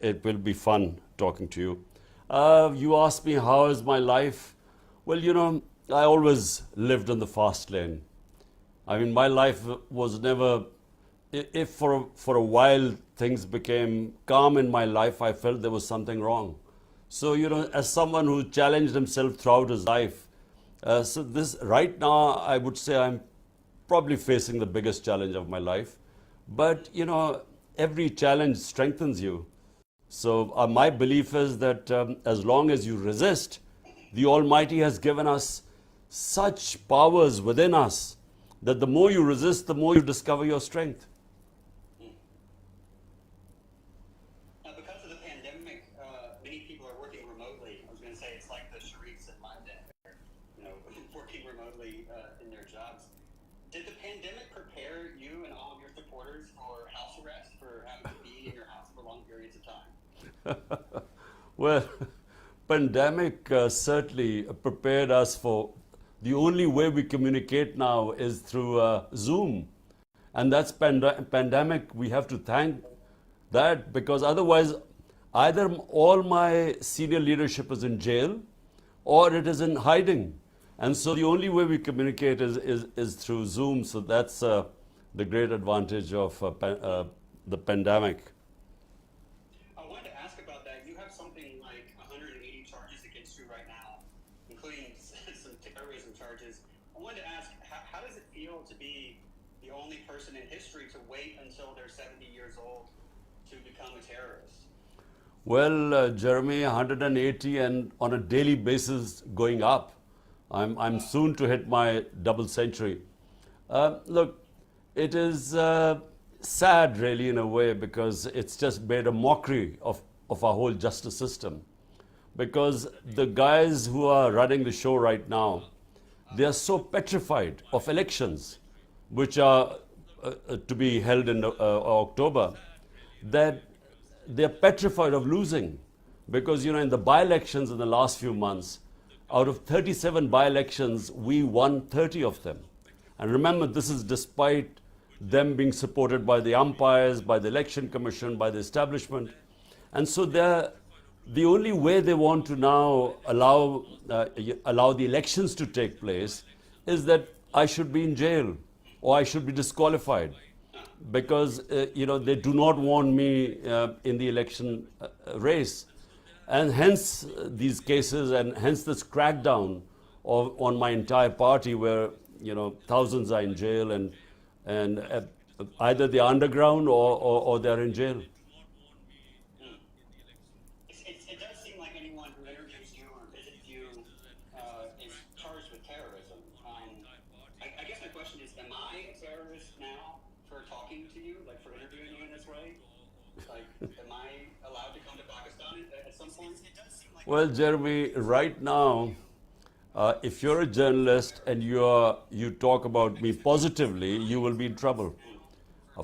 it will be fun talking to you. You asked me how is my life. Well, I always lived in the fast lane. I mean, my life was never. If for a while things became calm in my life, I felt there was something wrong. So as someone who challenged himself throughout his life, so this right now, I would say I'm probably facing the biggest challenge of my life. But every challenge strengthens you. So my belief is that as long as you resist, the Almighty has given us such powers within us that the more you resist, the more you discover your strength. Now, because of the pandemic, many people are working remotely. I was going to say it's like the Sharifs in London, working remotely in their jobs. Did the pandemic prepare you and all of your supporters for house arrest, for having to be in your house for long periods of time? Well, pandemic certainly prepared us for the only way we communicate now is through Zoom. And that's pandemic. We have to thank that, because otherwise either all my senior leadership is in jail or it is in hiding. And so the only way we communicate is through Zoom. So that's the great advantage of the pandemic. I wanted to ask about that. You have something like 180 charges against you right now, including some terrorism charges. I wanted to ask, how does it feel to be the only person in history to wait until they're 70 years old to become a terrorist? Well, Jeremy, 180 and on a daily basis going up. I'm soon to hit my double century. Look, it is sad really in a way, because it's just made a mockery of our whole justice system. Because the guys who are running the show right now, they are so petrified of elections, which are to be held in October, that they're petrified of losing. Because, in the by-elections in the last few months, out of 37 by-elections, we won 30 of them. And remember, this is despite them being supported by the umpires, by the election commission, by the establishment. And so the only way they want to now allow the elections to take place is that I should be in jail or I should be disqualified, because they do not want me in the election race. And hence these cases, and hence this crackdown on my entire party, where thousands are in jail, and either they're underground or they're in jail. It does seem like anyone who interviews you or visits you is charged with terrorism. I guess my question is, am I a terrorist now for talking to you, like for interviewing you in this way? Like, am I allowed to come to Pakistan at some point? Well, Jeremy, right now, if you're a journalist and you talk about me positively, you will be in trouble.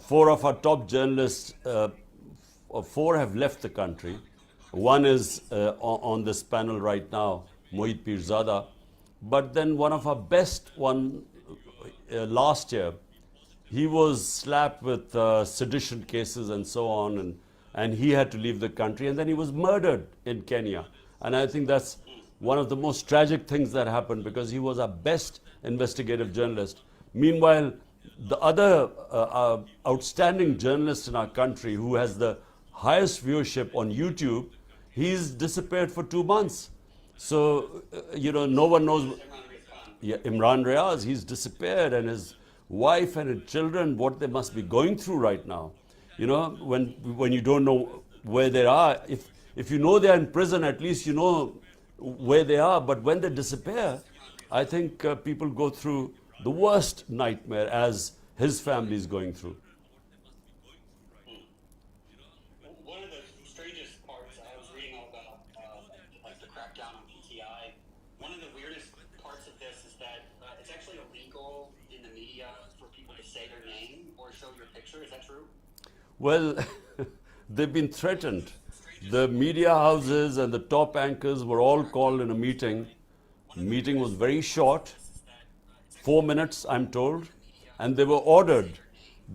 4 of our top journalists, 4 have left the country. One is on this panel right now, Mohit Pirzada. But then one of our best one last year, he was slapped with sedition cases and so on, and he had to leave the country, and then he was murdered in Kenya. And I think that's one of the most tragic things that happened, because he was our best investigative journalist. Meanwhile, the other outstanding journalist in our country, who has the highest viewership on YouTube, he's disappeared for 2 months. So, no one knows. Yeah, Imran Riaz, he's disappeared, and his wife and his children, what they must be going through right now. When you don't know where they are, if you know they're in prison, at least you know where they are. But when they disappear, I think people go through the worst nightmare, as his family is going through. One of the strangest parts, I was reading all about like the crackdown on PTI. One of the weirdest parts of this is that it's actually illegal in the media for people to say their name or show your picture. Is that true? Well, they've been threatened. The media houses and the top anchors were all called in a meeting. The meeting was very short, 4 minutes, I'm told, and they were ordered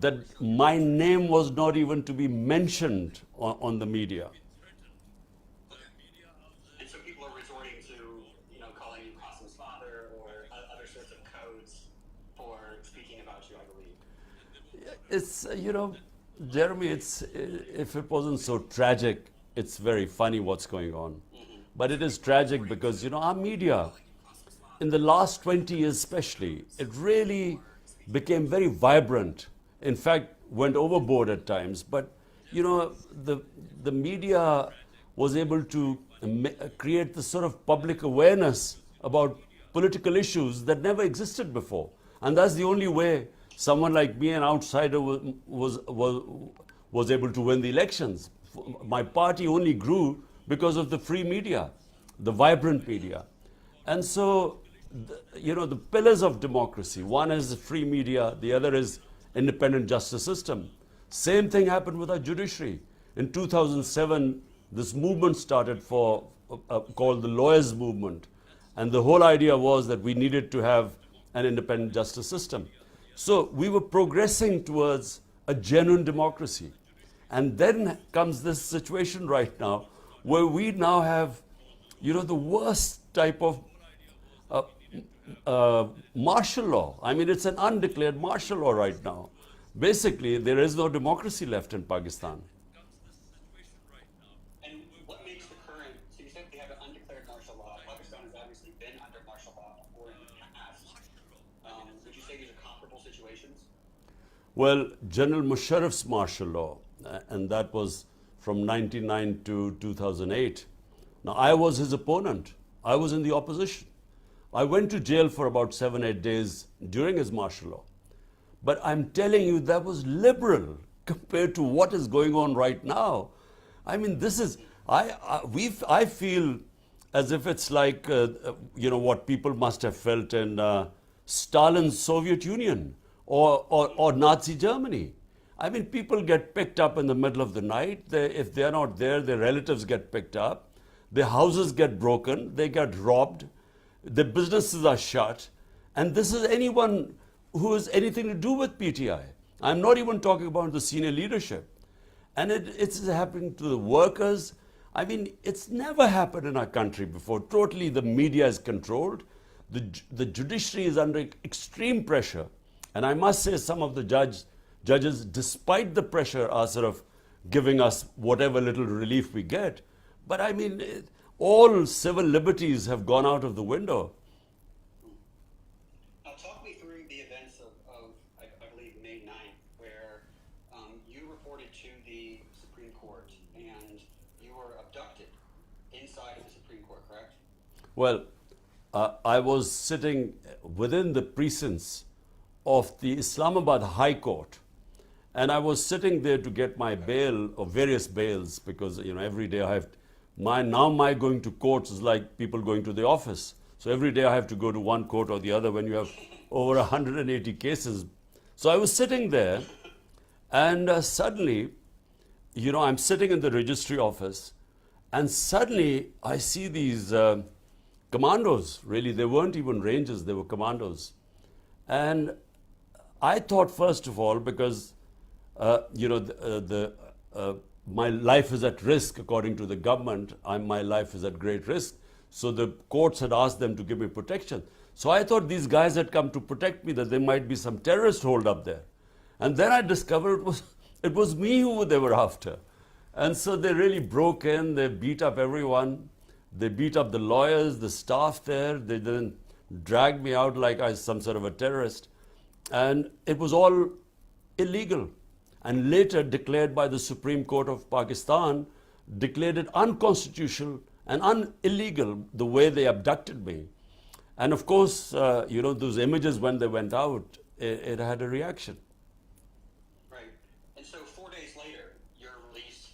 that my name was not even to be mentioned on the media. it's Jeremy, if it wasn't so tragic, it's very funny what's going on. But it is tragic because, our media, in the last 20 years especially, it really became very vibrant. In fact, went overboard at times. But, the media was able to create this sort of public awareness about political issues that never existed before. And that's the only way someone like me, an outsider, was able to win the elections. My party only grew because of the free media, the vibrant media. And so, the pillars of democracy, one is the free media, the other is independent justice system. Same thing happened with our judiciary. In 2007, this movement started called the lawyers' movement. And the whole idea was that we needed to have an independent justice system. So we were progressing towards a genuine democracy. And then comes this situation right now where we now have, the worst type of martial law. I mean, it's an undeclared martial law right now. Basically, there is no democracy left in Pakistan. And what makes the current, so you said we have an undeclared martial law. Pakistan has obviously been under martial law before in the past. Would you say these are comparable situations? Well, General Musharraf's martial law, and that was from 1999 to 2008. Now, I was his opponent. I was in the opposition. I went to jail for about 7-8 days during his martial law. But I'm telling you, that was liberal compared to what is going on right now. I mean, this is, I feel as if it's like, what people must have felt in Stalin's Soviet Union or Nazi Germany. I mean, people get picked up in the middle of the night. If they're not there, their relatives get picked up. Their houses get broken. They get robbed. Their businesses are shut. And this is anyone who has anything to do with PTI. I'm not even talking about the senior leadership. And it's happening to the workers. I mean, it's never happened in our country before. Totally the media is controlled. The judiciary is under extreme pressure. And I must say some of the judges, despite the pressure, are sort of giving us whatever little relief we get. But I mean, all civil liberties have gone out of the window. Now, talk me through the events of I believe, May 9th, where you reported to the Supreme Court and you were abducted inside of the Supreme Court, correct? Well, I was sitting within the precincts of the Islamabad High Court. And I was sitting there to get my bail, or various bails, because every day I have my going to courts is like people going to the office. So every day I have to go to one court or the other when you have over 180 cases. So I was sitting there, and suddenly, I'm sitting in the registry office, and suddenly I see these commandos. Really, they weren't even rangers; they were commandos. And I thought, first of all, because my life is at risk according to the government. My life is at great risk. So the courts had asked them to give me protection. So I thought these guys had come to protect me, that there might be some terrorist hold up there. And then I discovered it was me who they were after. And so they really broke in. They beat up everyone. They beat up the lawyers, the staff there. They then dragged me out like I was some sort of a terrorist. And it was all illegal. And later declared by the Supreme Court of Pakistan, declared it unconstitutional and illegal, the way they abducted me. And of course, those images, when they went out, it had a reaction. Right. And so 4 days later, you're released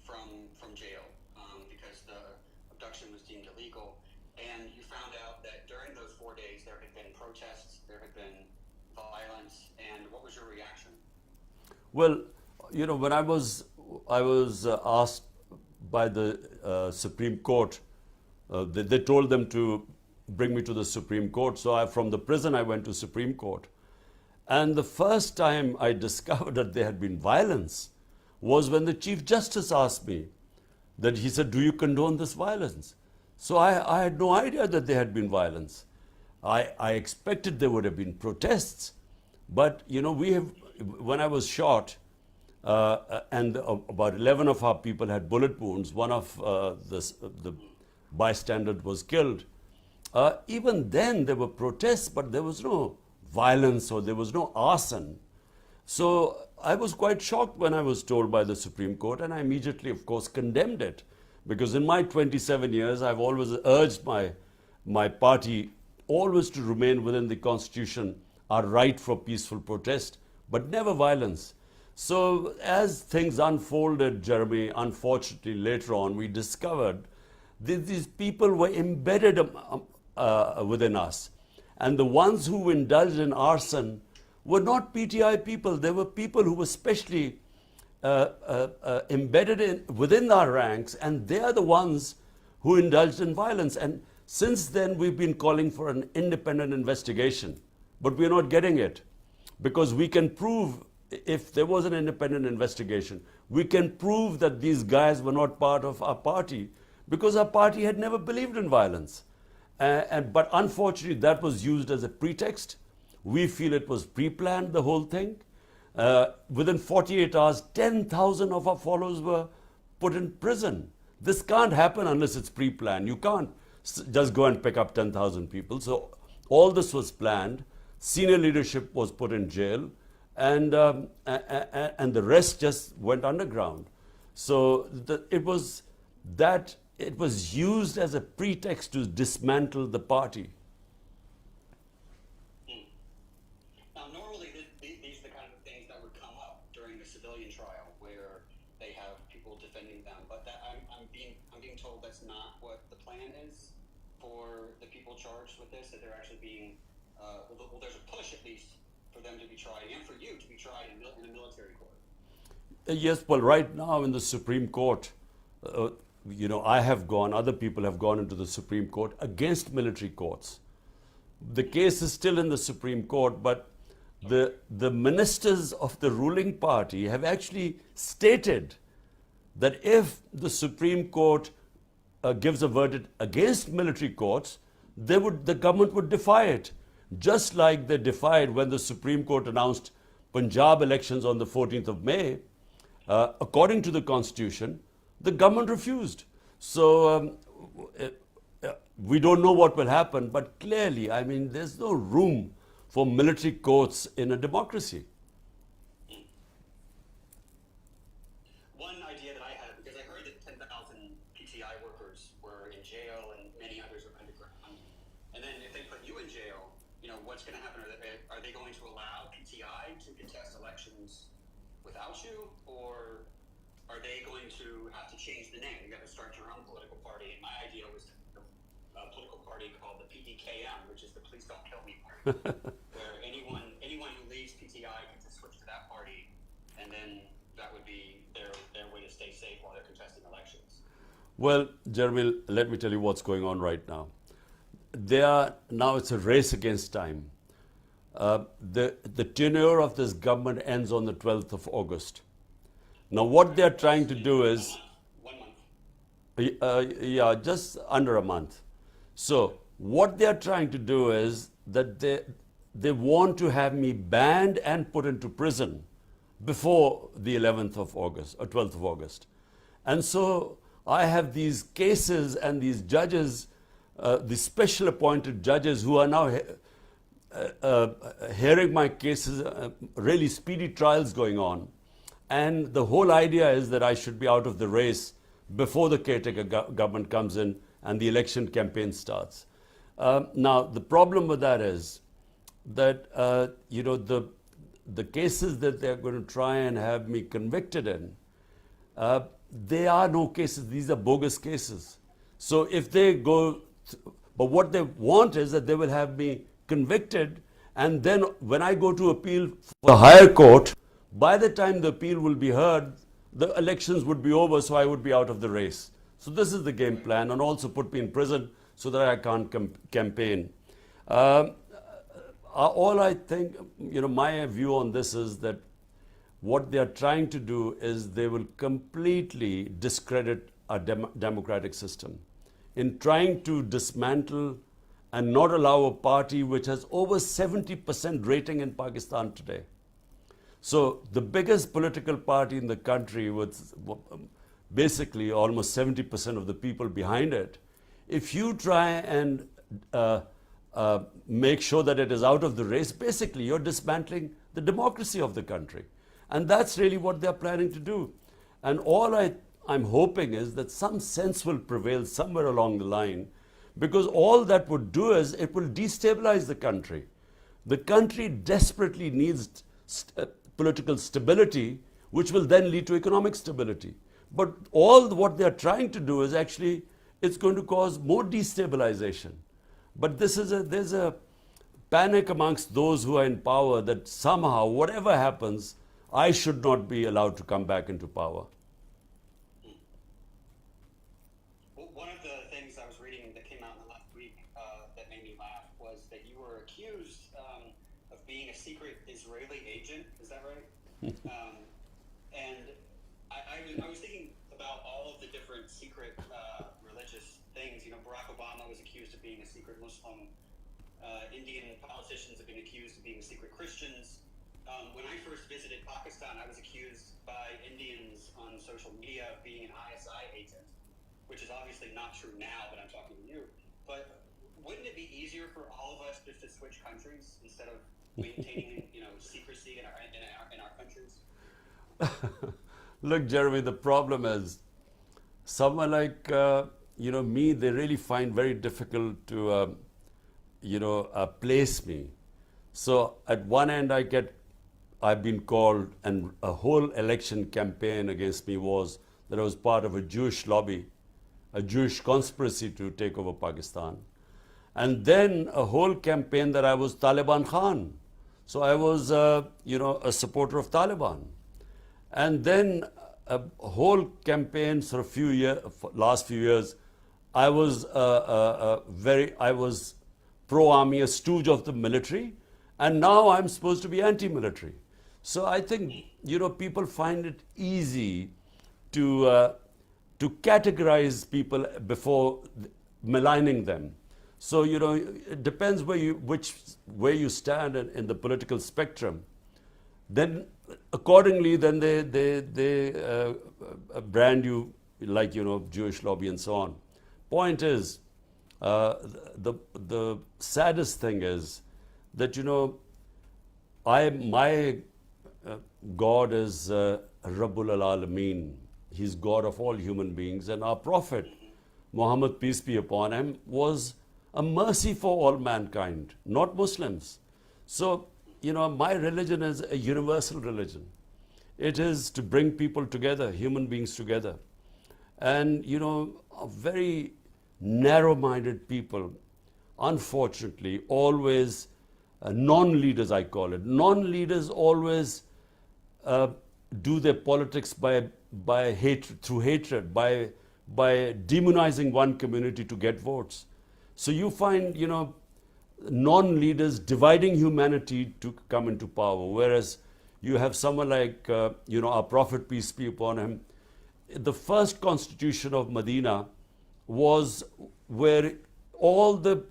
from jail because the abduction was deemed illegal. And you found out that during those 4 days, there had been protests, there had been violence. And what was your reaction? Well, when I was asked by the Supreme Court, they told them to bring me to the Supreme Court. So from the prison, I went to Supreme Court. And the first time I discovered that there had been violence was when the Chief Justice asked me, that he said, "Do you condone this violence?" So I had no idea that there had been violence. I expected there would have been protests. But, we have, when I was shot, and about 11 of our people had bullet wounds, one of the bystanders was killed. Even then there were protests, but there was no violence or there was no arson. So I was quite shocked when I was told by the Supreme Court, and I immediately, of course, condemned it. Because in my 27 years, I've always urged my party always to remain within the Constitution, our right for peaceful protest, but never violence. So as things unfolded, Jeremy, unfortunately later on, we discovered that these people were embedded within us. And the ones who indulged in arson were not PTI people. They were people who were specially embedded within our ranks, and they are the ones who indulged in violence. And since then, we've been calling for an independent investigation, but we're not getting it. Because we can prove, if there was an independent investigation, we can prove that these guys were not part of our party, because our party had never believed in violence. But unfortunately, that was used as a pretext. We feel it was pre-planned, the whole thing. Within 48 hours, 10,000 of our followers were put in prison. This can't happen unless it's pre-planned. You can't just go and pick up 10,000 people. So all this was planned. Senior leadership was put in jail, and the rest just went underground. So it was used as a pretext to dismantle the party. Now, normally these are the kind of things that would come up during a civilian trial, where they have people defending them. But I'm being told that's not what the plan is for the people charged with this. That they're actually being well, there's a push at least for them to be tried, and for you to be tried in a military court. Yes, well, right now in the Supreme Court, I have gone, other people have gone into the Supreme Court against military courts. The case is still in the Supreme Court, but the ministers of the ruling party have actually stated that if the Supreme Court gives a verdict against military courts, the government would defy it. Just like they defied when the Supreme Court announced Punjab elections on the 14th of May, according to the Constitution, the government refused. So we don't know what will happen, but clearly, I mean, there's no room for military courts in a democracy. One idea that I had, because I heard that 10,000 PTI workers were in jail and many others are underground, and then if they put you in jail, what's going to happen? Are they going to allow PTI to contest elections without you, or are they going to have to change the name? You got to start your own political party. And my idea was a political party called the PTKM, which is the Please Don't Kill Me Party, where anyone who leaves PTI can just switch to that party, and then that would be their way to stay safe while they're contesting elections. Well, Jeremy, let me tell you what's going on right now. Now it's a race against time. The tenure of this government ends on the 12th of August. Now what they're trying to do is... 1 month. Yeah, just under a month. So what they're trying to do is that they want to have me banned and put into prison before the 11th of August or 12th of August. And so I have these cases and these judges, the special appointed judges who are now hearing my cases, really speedy trials going on. And the whole idea is that I should be out of the race before the caretaker government comes in and the election campaign starts. Now, the problem with that is that, the cases that they're going to try and have me convicted in, they are no cases. These are bogus cases. So if they go, but what they want is that they will have me convicted, and then when I go to appeal for the higher court, by the time the appeal will be heard, the elections would be over, so I would be out of the race. So this is the game plan, and also put me in prison so that I can't campaign. All I think, my view on this is that what they are trying to do is they will completely discredit our democratic system in trying to dismantle and not allow a party which has over 70% rating in Pakistan today. So the biggest political party in the country with basically almost 70% of the people behind it, if you try and make sure that it is out of the race, basically you're dismantling the democracy of the country. And that's really what they're planning to do. And all I'm hoping is that some sense will prevail somewhere along the line, because all that would do is it will destabilize the country. The country desperately needs political stability, which will then lead to economic stability. But all what they're trying to do is actually, it's going to cause more destabilization. But there's a panic amongst those who are in power that somehow, whatever happens, I should not be allowed to come back into power. Well, one of the things I was reading that came out in the last week that made me laugh was that you were accused of being a secret Israeli agent. Is that right? And I was thinking about all of the different secret religious things. You know, Barack Obama was accused of being a secret Muslim. Indian politicians have been accused of being secret Christians. When I first visited Pakistan, I was accused by Indians on social media of being an ISI agent, which is obviously not true now that I'm talking to you. But wouldn't it be easier for all of us just to switch countries instead of maintaining, secrecy in our countries? Look, Jeremy, the problem is someone like me, they really find very difficult to place me. So at one end, I've been called, and a whole election campaign against me was that I was part of a Jewish lobby, a Jewish conspiracy to take over Pakistan. And then a whole campaign that I was Taliban Khan. So I was, a supporter of Taliban. And then a whole campaign, last few years, I was pro-army, a stooge of the military, and now I'm supposed to be anti-military. So I think, people find it easy to categorize people before maligning them. So, it depends where you stand in the political spectrum. Then, accordingly, then they brand you like, Jewish lobby and so on. Point is, the saddest thing is that, my God is Rabbul Alameen. He's God of all human beings. And our Prophet, Muhammad, peace be upon him, was a mercy for all mankind, not Muslims. So, my religion is a universal religion. It is to bring people together, human beings together. And, very narrow-minded people, unfortunately, always, non-leaders I call it, non-leaders always do their politics by hatred, through hatred, by demonizing one community to get votes. So you find, non-leaders dividing humanity to come into power, whereas you have someone like, our Prophet, peace be upon him. The first constitution of Medina was where all the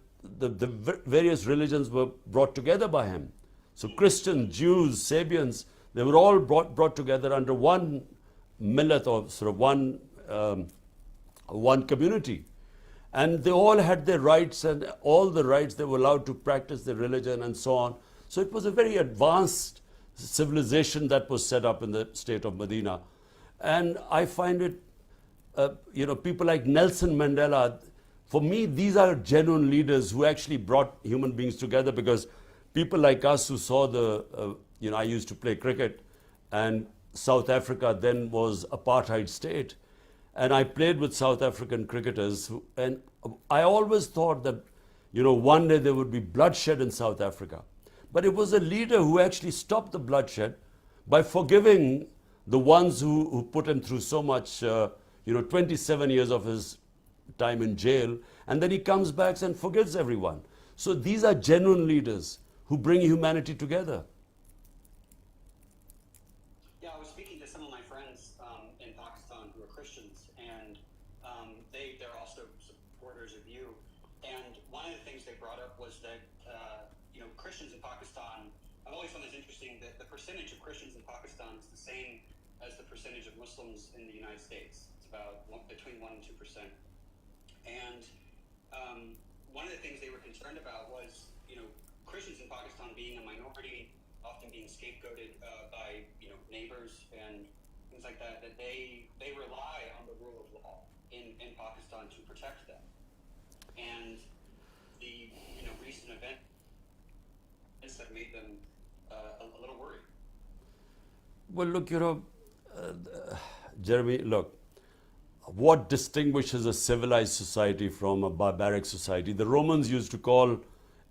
various religions were brought together by him. So Christians, Jews, Sabians, they were all brought together under one millet, or one community. And they all had their rights, and all the rights, they were allowed to practice their religion and so on. So it was a very advanced civilization that was set up in the state of Medina. And I find it, people like Nelson Mandela, for me, these are genuine leaders who actually brought human beings together, because people like us who saw I used to play cricket, and South Africa then was apartheid state. And I played with South African cricketers, and I always thought that, one day there would be bloodshed in South Africa. But it was a leader who actually stopped the bloodshed by forgiving the ones who put him through so much, 27 years of his time in jail, and then he comes back and forgives everyone. So these are genuine leaders who bring humanity together. Yeah, I was speaking to some of my friends in Pakistan who are Christians, and they're also supporters of you. And one of the things they brought up was that Christians in Pakistan I've always found this interesting that the percentage of Christians in Pakistan is the same as the percentage of Muslims in the United States. It's about between 1 and 2%. And one of the things they were concerned about was, Christians in Pakistan being a minority, often being scapegoated by, neighbors and things like that, that they rely on the rule of law in Pakistan to protect them. And the, recent events have made them a little worried. Well, look, Jeremy, look, what distinguishes a civilized society from a barbaric society? The Romans used to call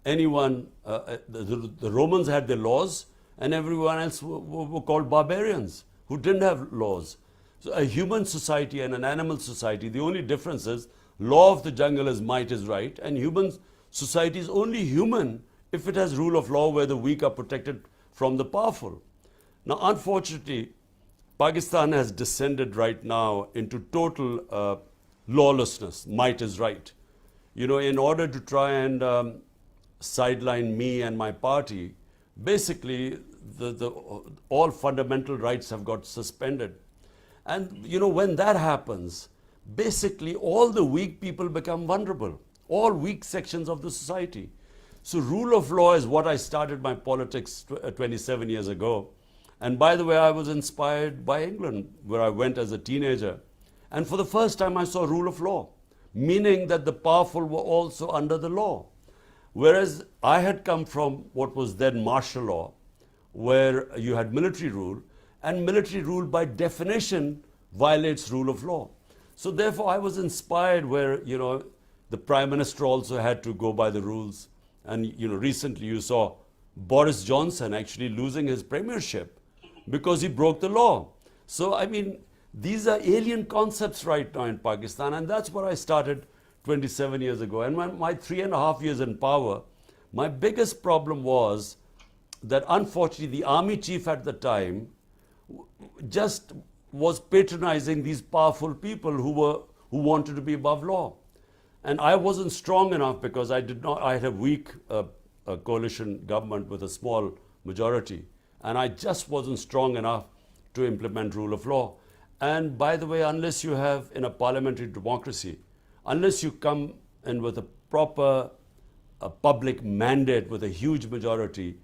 anyone, the Romans had their laws, and everyone else were called barbarians who didn't have laws. So a human society and an animal society, the only difference is law of the jungle is might is right, and human society is only human if it has rule of law where the weak are protected from the powerful. Now, unfortunately, Pakistan has descended right now into total lawlessness. Might is right. In order to try and sideline me and my party, basically all fundamental rights have got suspended. And when that happens, basically all the weak people become vulnerable, all weak sections of the society. So rule of law is what I started my politics 27 years ago. And by the way, I was inspired by England, where I went as a teenager. And for the first time, I saw rule of law, meaning that the powerful were also under the law. Whereas I had come from what was then martial law, where you had military rule, and military rule by definition violates rule of law. So therefore, I was inspired where, the Prime Minister also had to go by the rules. And, recently you saw Boris Johnson actually losing his premiership because he broke the law. So, I mean, these are alien concepts right now in Pakistan, and that's what I started 27 years ago. And my 3.5 years in power, my biggest problem was that unfortunately the army chief at the time just was patronizing these powerful people who wanted to be above law. And I wasn't strong enough because I had a weak coalition government with a small majority. And I just wasn't strong enough to implement rule of law. And by the way, unless you have, in a parliamentary democracy, unless you come in with a proper public mandate with a huge majority,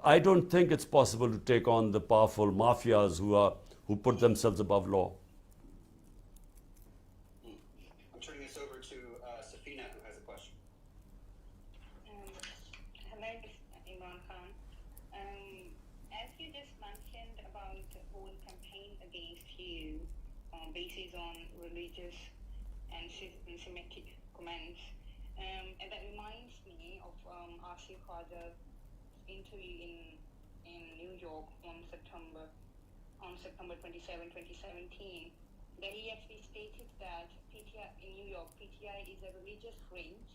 I don't think it's possible to take on the powerful mafias who put themselves above law. I'm turning this over to Safina, who has a question. Hello, Imran Khan. As you just mentioned about the whole campaign against you, basis on religious and Semitic comments, and that reminds me of Asif Khaja's interview in New York on September 27, 2017, that he actually stated that PTI in New York, PTI is a religious fringe,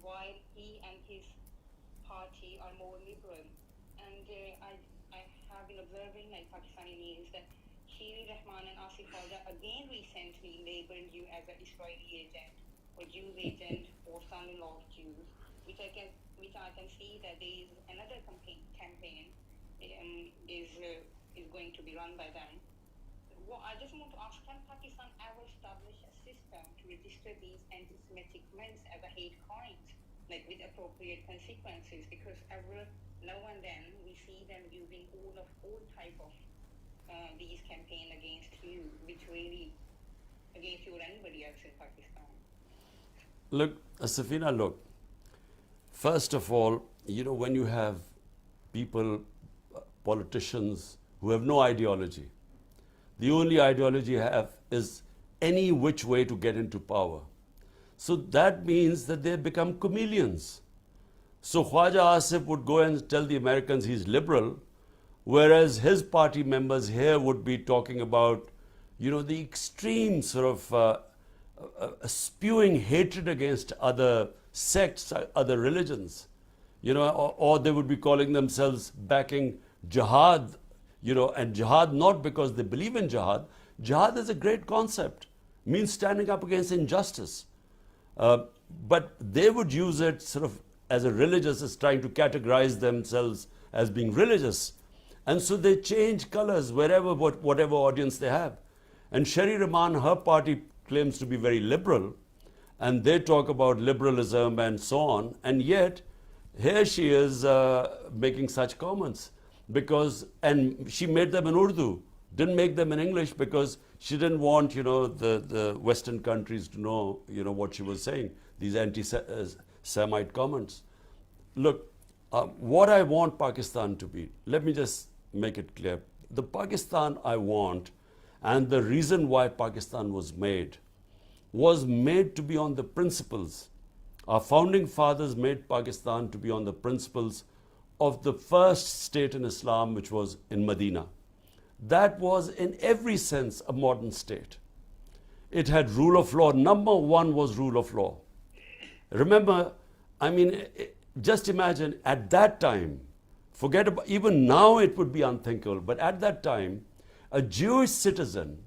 while he and his party are more liberal. And I have been observing like Pakistani news that Shiri Rahman and Asif Khaja again recently labeled you as an Israeli agent or Jews agent or son-in-law of Jews, which I can see that there is another campaign is going to be run by them. Well, I just want to ask, can Pakistan ever establish a system to register these anti-Semitic comments as a hate crimes, like with appropriate consequences? Because every now and then we see them using all type of these campaign against you, which really against you or anybody else in Pakistan. Look, Safina, look. First of all, when you have people, politicians who have no ideology, the only ideology you have is any which way to get into power. So that means that they become chameleons. So Khwaja Asif would go and tell the Americans he's liberal, whereas his party members here would be talking about, the extreme sort of spewing hatred against other sects, other religions, or they would be calling themselves backing jihad, and jihad not because they believe in jihad. Jihad is a great concept, means standing up against injustice. But they would use it sort of as a religious, as trying to categorize themselves as being religious. And so they change colors wherever, whatever audience they have. And Sherry Rahman, her party claims to be very liberal, and they talk about liberalism and so on, and yet here she is making such comments and she made them in Urdu, didn't make them in English because she didn't want, the Western countries to know, what she was saying, these anti-Semite comments. Look, what I want Pakistan to be, let me just make it clear. The Pakistan I want, and the reason why Pakistan was made to be on the principles. Our founding fathers made Pakistan to be on the principles of the first state in Islam, which was in Medina. That was in every sense a modern state. It had rule of law. Number one was rule of law. Remember, just imagine at that time, forget about, even now it would be unthinkable, but at that time, a Jewish citizen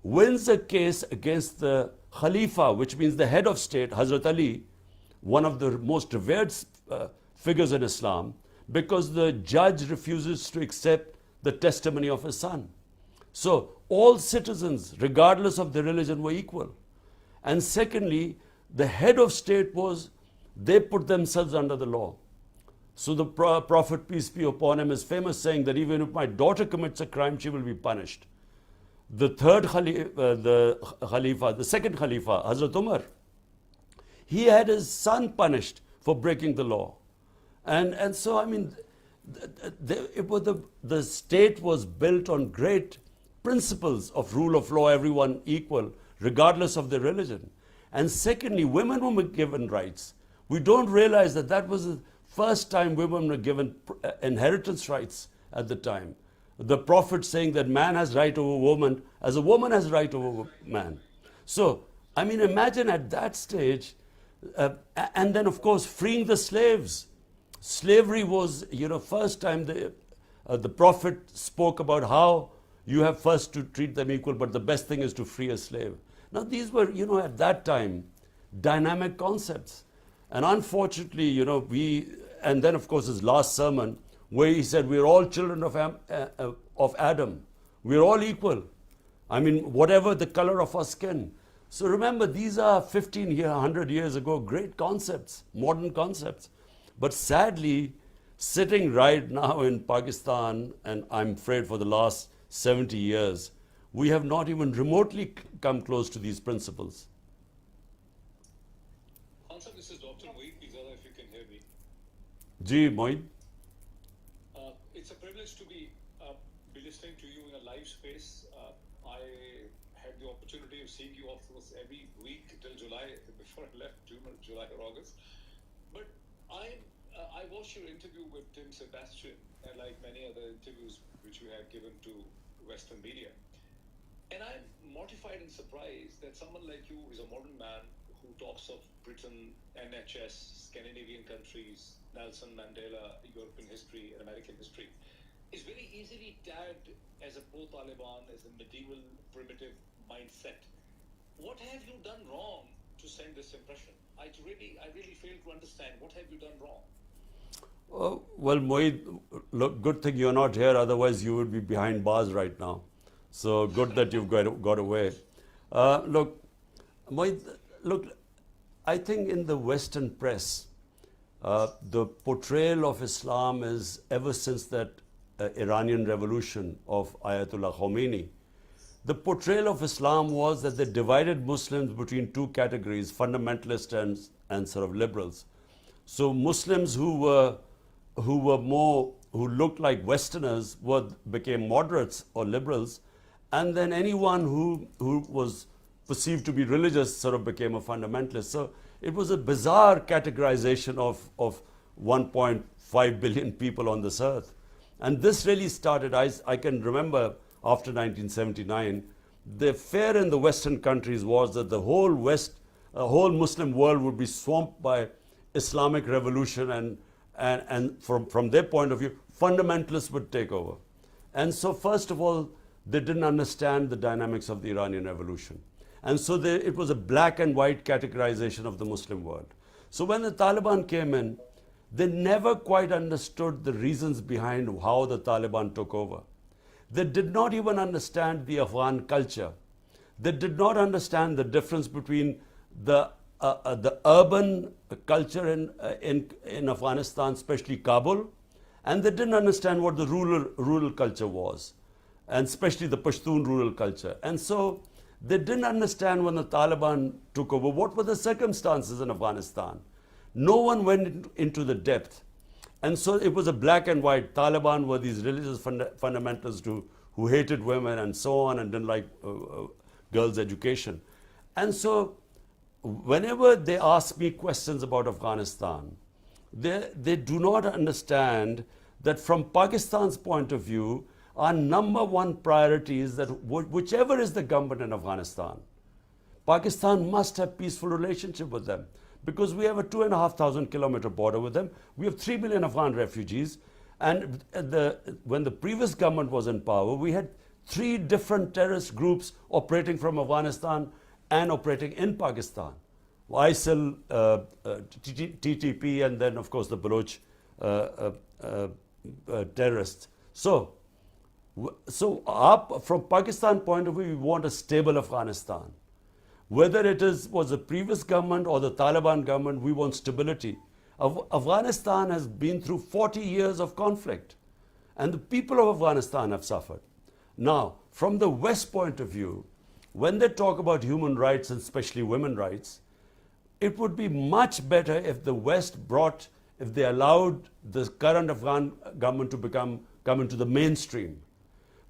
wins a case against the Khalifa, which means the head of state, Hazrat Ali, one of the most revered figures in Islam, because the judge refuses to accept the testimony of his son. So all citizens, regardless of their religion, were equal. And secondly, the head of state they put themselves under the law. So the Prophet, peace be upon him, is famous saying that even if my daughter commits a crime, she will be punished. The second Khalifa, Hazrat Umar, he had his son punished for breaking the law. And so, the state was built on great principles of rule of law, everyone equal, regardless of their religion. And secondly, women were given rights. We don't realize that was the first time women were given inheritance rights at the time. The Prophet saying that man has right over woman as a woman has right over man. So, imagine at that stage, and then of course freeing the slaves. Slavery was, first time the Prophet spoke about how you have first to treat them equal, but the best thing is to free a slave. Now these were, at that time, dynamic concepts. And unfortunately, and then of course his last sermon, where he said, we're all children of Adam. We're all equal. Whatever the color of our skin. So remember, these are 100 years ago, great concepts, modern concepts. But sadly, sitting right now in Pakistan, and I'm afraid for the last 70 years, we have not even remotely come close to these principles. Answer, this is Dr. Moeed Pizala, if you can hear me. Ji, Moeed. It's a privilege to be listening to you in a live space. I had the opportunity of seeing you, of course, every week till July, before I left, July or August. But I watched your interview with Tim Sebastian, and like many other interviews which you have given to Western media. And I'm mortified and surprised that someone like you is a modern man who talks of Britain, NHS, Scandinavian countries, Nelson Mandela, European history, and American history, is very easily tagged as a pro-Taliban, as a medieval, primitive mindset. What have you done wrong to send this impression? I really fail to understand. What have you done wrong? Well, Moeed, look, good thing you're not here, otherwise you would be behind bars right now. So good that you've got away. Look, Moeed, I think in the Western press, the portrayal of Islam is, ever since that Iranian revolution of Ayatollah Khomeini, the portrayal of Islam was that they divided Muslims between two categories, fundamentalists and sort of liberals. So Muslims who looked like Westerners became moderates or liberals, and then anyone who was perceived to be religious sort of became a fundamentalist. So it was a bizarre categorization of 1.5 billion people on this earth. And this really started, I can remember after 1979, the fear in the Western countries was that the whole Muslim world would be swamped by Islamic revolution, and from their point of view, fundamentalists would take over. And so first of all, they didn't understand the dynamics of the Iranian revolution. And so it was a black and white categorization of the Muslim world. So when the Taliban came in, they never quite understood the reasons behind how the Taliban took over. They did not even understand the Afghan culture. They did not understand the difference between the urban culture in Afghanistan, especially Kabul, and they didn't understand what the rural culture was, and especially the Pashtun rural culture. And so they didn't understand when the Taliban took over what were the circumstances in Afghanistan. No one went into the depth. And so it was a black and white. Taliban were these religious fundamentalists who hated women and so on and didn't like girls' education. And so whenever they ask me questions about Afghanistan, they do not understand that from Pakistan's point of view, our number one priority is that whichever is the government in Afghanistan, Pakistan must have peaceful relationship with them, because we have a 2,500 kilometer border with them. We have 3 million Afghan refugees. And when the previous government was in power, we had 3 different terrorist groups operating from Afghanistan and operating in Pakistan. ISIL, TTP, and then of course the Baloch terrorists. So from Pakistan point of view, we want a stable Afghanistan. Whether it was the previous government or the Taliban government, we want stability. Afghanistan has been through 40 years of conflict, and the people of Afghanistan have suffered. Now, from the West point of view, when they talk about human rights, and especially women's rights, it would be much better if the West if they allowed the current Afghan government to come into the mainstream.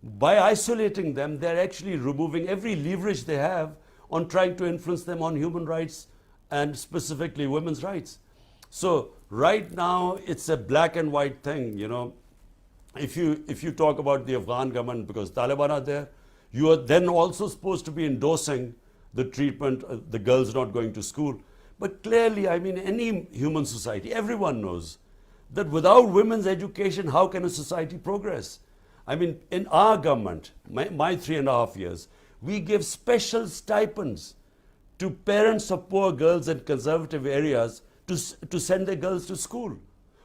By isolating them, they're actually removing every leverage they have on trying to influence them on human rights and specifically women's rights. So right now it's a black and white thing, you know. If you talk about the Afghan government because Taliban are there, you are then also supposed to be endorsing the treatment, the girls not going to school. But clearly, I mean, any human society, everyone knows that without women's education, how can a society progress? I mean, in our government, my 3.5 years, we give special stipends to parents of poor girls in conservative areas to send their girls to school.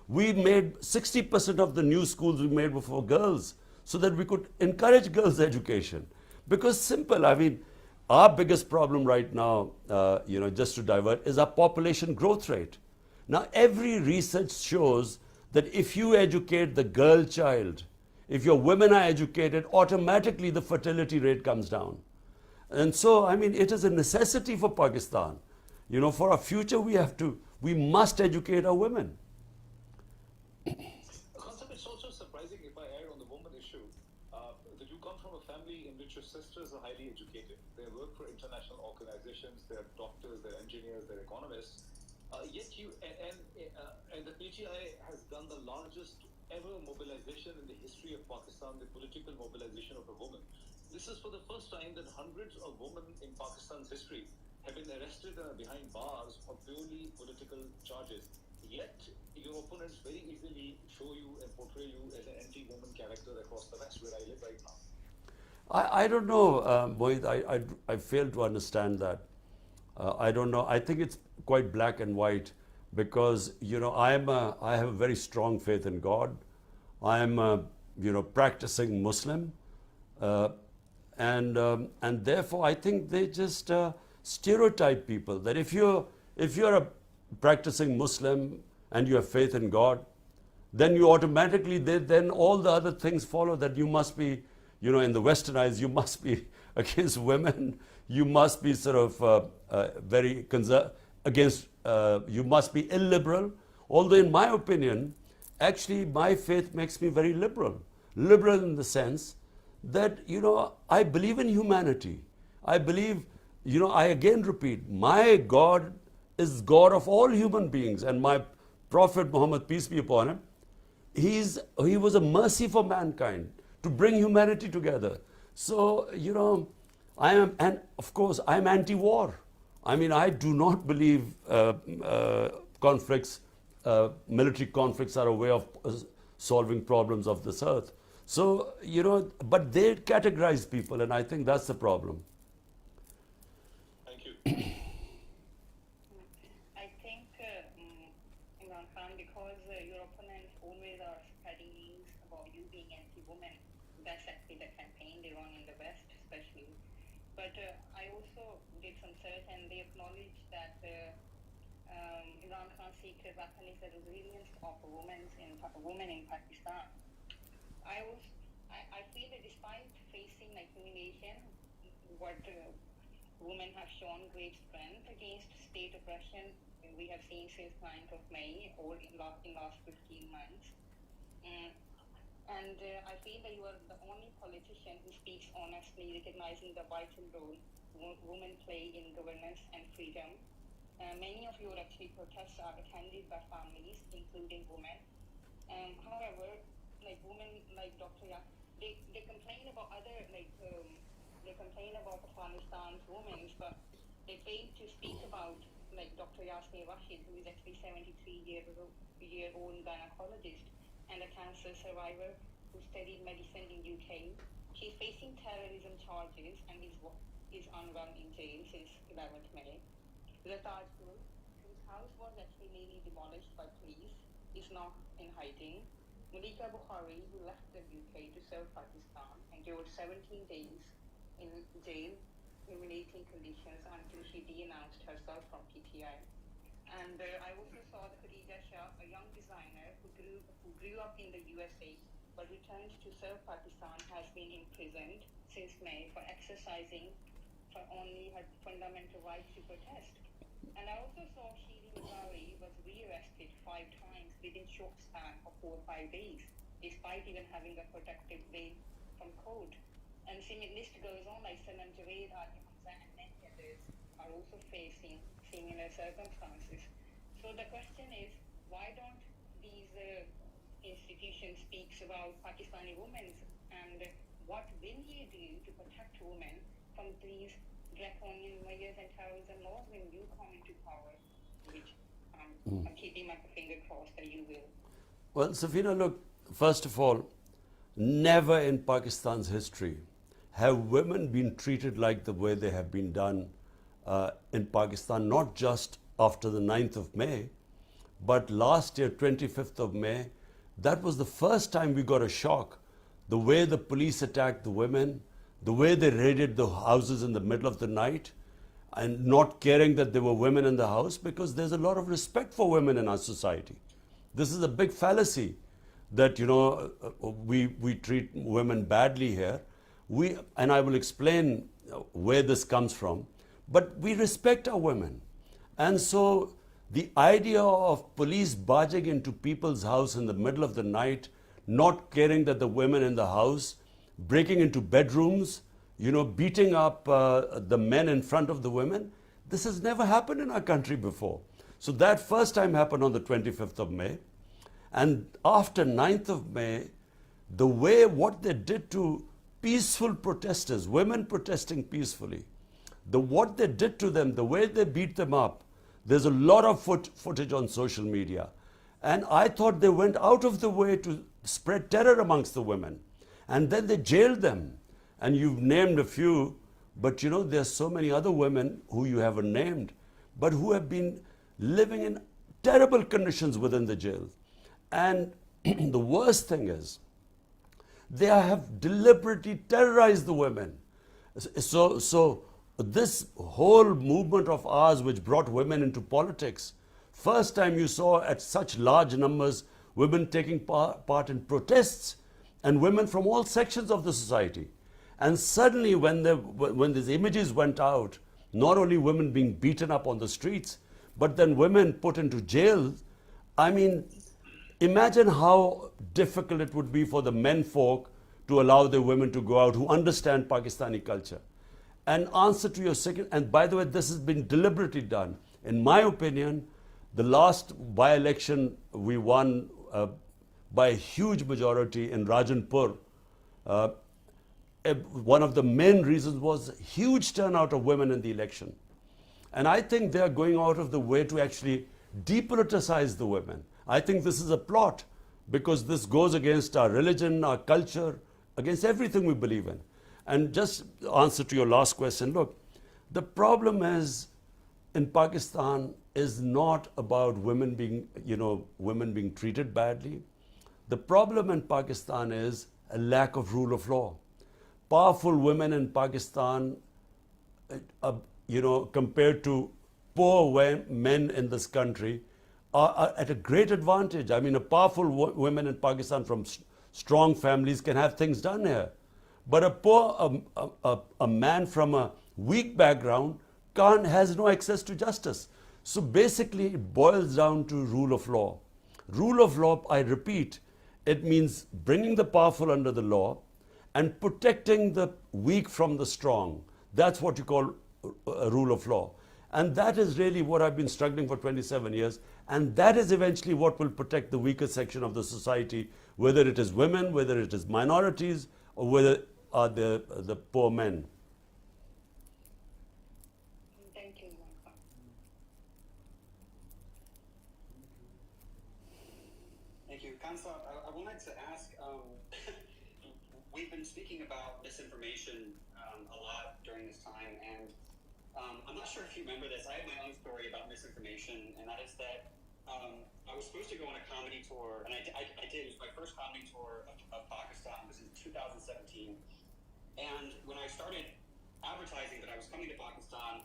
We made 60% of the new schools we made were for girls so that we could encourage girls' education. Because simple, I mean, our biggest problem right now, just to divert, is our population growth rate. Now, every research shows that if you educate the girl child, if your women are educated, automatically the fertility rate comes down. And so, I mean, it is a necessity for Pakistan. You know, for our future, we must educate our women. It's also surprising, if I add on the woman issue, that you come from a family in which your sisters are highly educated. They work for international organizations, they're doctors, they're engineers, they're economists. Yet you, and the PTI has done the largest ever mobilization in the history of Pakistan, the political mobilization of a woman. This is for the first time that hundreds of women in Pakistan's history have been arrested and are behind bars on purely political charges. Yet, your opponents very easily show you and portray you as an anti-woman character across the West, where I live right now. I don't know, Mohit, I fail to understand that. I don't know. I think it's quite black and white because, you know, I have a very strong faith in God. I'm a, practicing Muslim. And therefore, I think they just stereotype people that if you're a practicing Muslim and you have faith in God, then you automatically, then all the other things follow, that you must be, in the Western eyes, you must be against women, you must be sort of very against, you must be illiberal. Although in my opinion, actually my faith makes me very liberal. Liberal in the sense that, I believe in humanity. I believe, I again repeat, my God is God of all human beings, and my Prophet Muhammad, peace be upon him, he was a mercy for mankind to bring humanity together. So, I am, and of course, I'm anti-war. I mean, I do not believe conflicts, military conflicts are a way of solving problems of this earth. So, but they categorize people, and I think that's the problem. Thank you. I think, Imran Khan, because your opponents always are spreading news about you being anti-woman. That's actually the campaign they run in the West, especially. But I also did some search, and they acknowledge that Imran Khan's secret weapon is the resilience of women in Pakistan. I feel that despite facing like humiliation, what women have shown great strength against state oppression. We have seen since 9th of May or in last 15 months. And I feel that you are the only politician who speaks honestly, recognizing the vital role women play in governance and freedom. Many of your actually protests are attended by families, including women. However, like women like Dr. They complain about other they complain about Afghanistan's women, but they fail to speak about like Dr. Yasmin Rashid, who is actually 73-year-old gynecologist and a cancer survivor who studied medicine in UK. She's facing terrorism charges and is unwell in jail since 11th May. Taj Gul, whose house was actually nearly demolished by police, is now in hiding. Malika Bukhari, who left the UK to serve Pakistan, endured 17 days in jail, humiliating conditions until she denounced herself from PTI. And I also saw that Khadija Shah, a young designer who grew up in the USA but returned to serve Pakistan, has been imprisoned since May for exercising for only her fundamental right to protest. And I also saw Shiri Mazari was rearrested 5 times within short span of 4 or 5 days, despite even having a protective bail from court. And the list goes on, like Sanam Javed, Ali Hamza, and many others are also facing similar circumstances. So the question is, why don't these institutions speak about Pakistani women, and what will you do to protect women from these draconian measures and terrorism laws when you come into power, which I'm keeping my finger crossed that you will? Well, Safina, look, first of all, never in Pakistan's history have women been treated like the way they have been done in Pakistan, not just after the 9th of May, but last year, 25th of May, that was the first time we got a shock. The way the police attacked the women, the way they raided the houses in the middle of the night, and not caring that there were women in the house, because there's a lot of respect for women in our society. This is a big fallacy that, you know, we treat women badly here. And I will explain where this comes from, but we respect our women. And so the idea of police barging into people's house in the middle of the night, not caring that the women in the house, breaking into bedrooms, you know, beating up the men in front of the women, this has never happened in our country before. So that first time happened on the 25th of May. And after 9th of May, the way what they did to peaceful protesters, women protesting peacefully, what they did to them, the way they beat them up, there's a lot of footage on social media. And I thought they went out of the way to spread terror amongst the women. And then they jailed them. And you've named a few, but you know, there's so many other women who you haven't named, but who have been living in terrible conditions within the jail. And the worst thing is, they have deliberately terrorized the women. So this whole movement of ours, which brought women into politics, first time you saw at such large numbers women taking part in protests, and women from all sections of the society. And suddenly when these images went out, not only women being beaten up on the streets, but then women put into jail, I mean, imagine how difficult it would be for the men folk to allow their women to go out who understand Pakistani culture. And answer to your second, and by the way, this has been deliberately done. In my opinion, the last by-election we won by a huge majority in Rajanpur. One of the main reasons was huge turnout of women in the election. And I think they are going out of the way to actually depoliticize the women. I think this is a plot, because this goes against our religion, our culture, against everything we believe in. And just answer to your last question, look, the problem is in Pakistan is not about women being treated badly. The problem in Pakistan is a lack of rule of law. Powerful women in Pakistan, compared to poor men in this country, are at a great advantage. I mean, a powerful women in Pakistan from strong families can have things done here. But a man from a weak background has no access to justice. So basically, it boils down to rule of law. Rule of law, I repeat, it means bringing the powerful under the law and protecting the weak from the strong. That's what you call a rule of law. And that is really what I've been struggling for 27 years. And that is eventually what will protect the weaker section of the society, whether it is women, whether it is minorities, or whether the poor men. Thank you, Imran Khan. Thank you. Kansa, I wanted to ask, we've been speaking about misinformation a lot during this time, and I'm not sure if you remember this. I have my own story about misinformation, and that is that I was supposed to go on a comedy tour, and I did. It was my first comedy tour of Pakistan. It was in 2017. And when I started advertising that I was coming to Pakistan,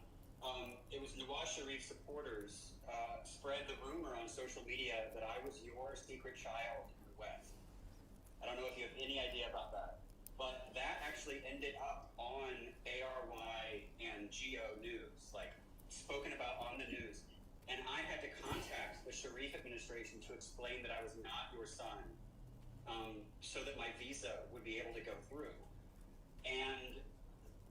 it was Nawaz Sharif supporters spread the rumor on social media that I was your secret child in the West. I don't know if you have any idea about that, but that actually ended up on ARY and Geo News, like spoken about on the news. And I had to contact the Sharif administration to explain that I was not your son, so that my visa would be able to go through. And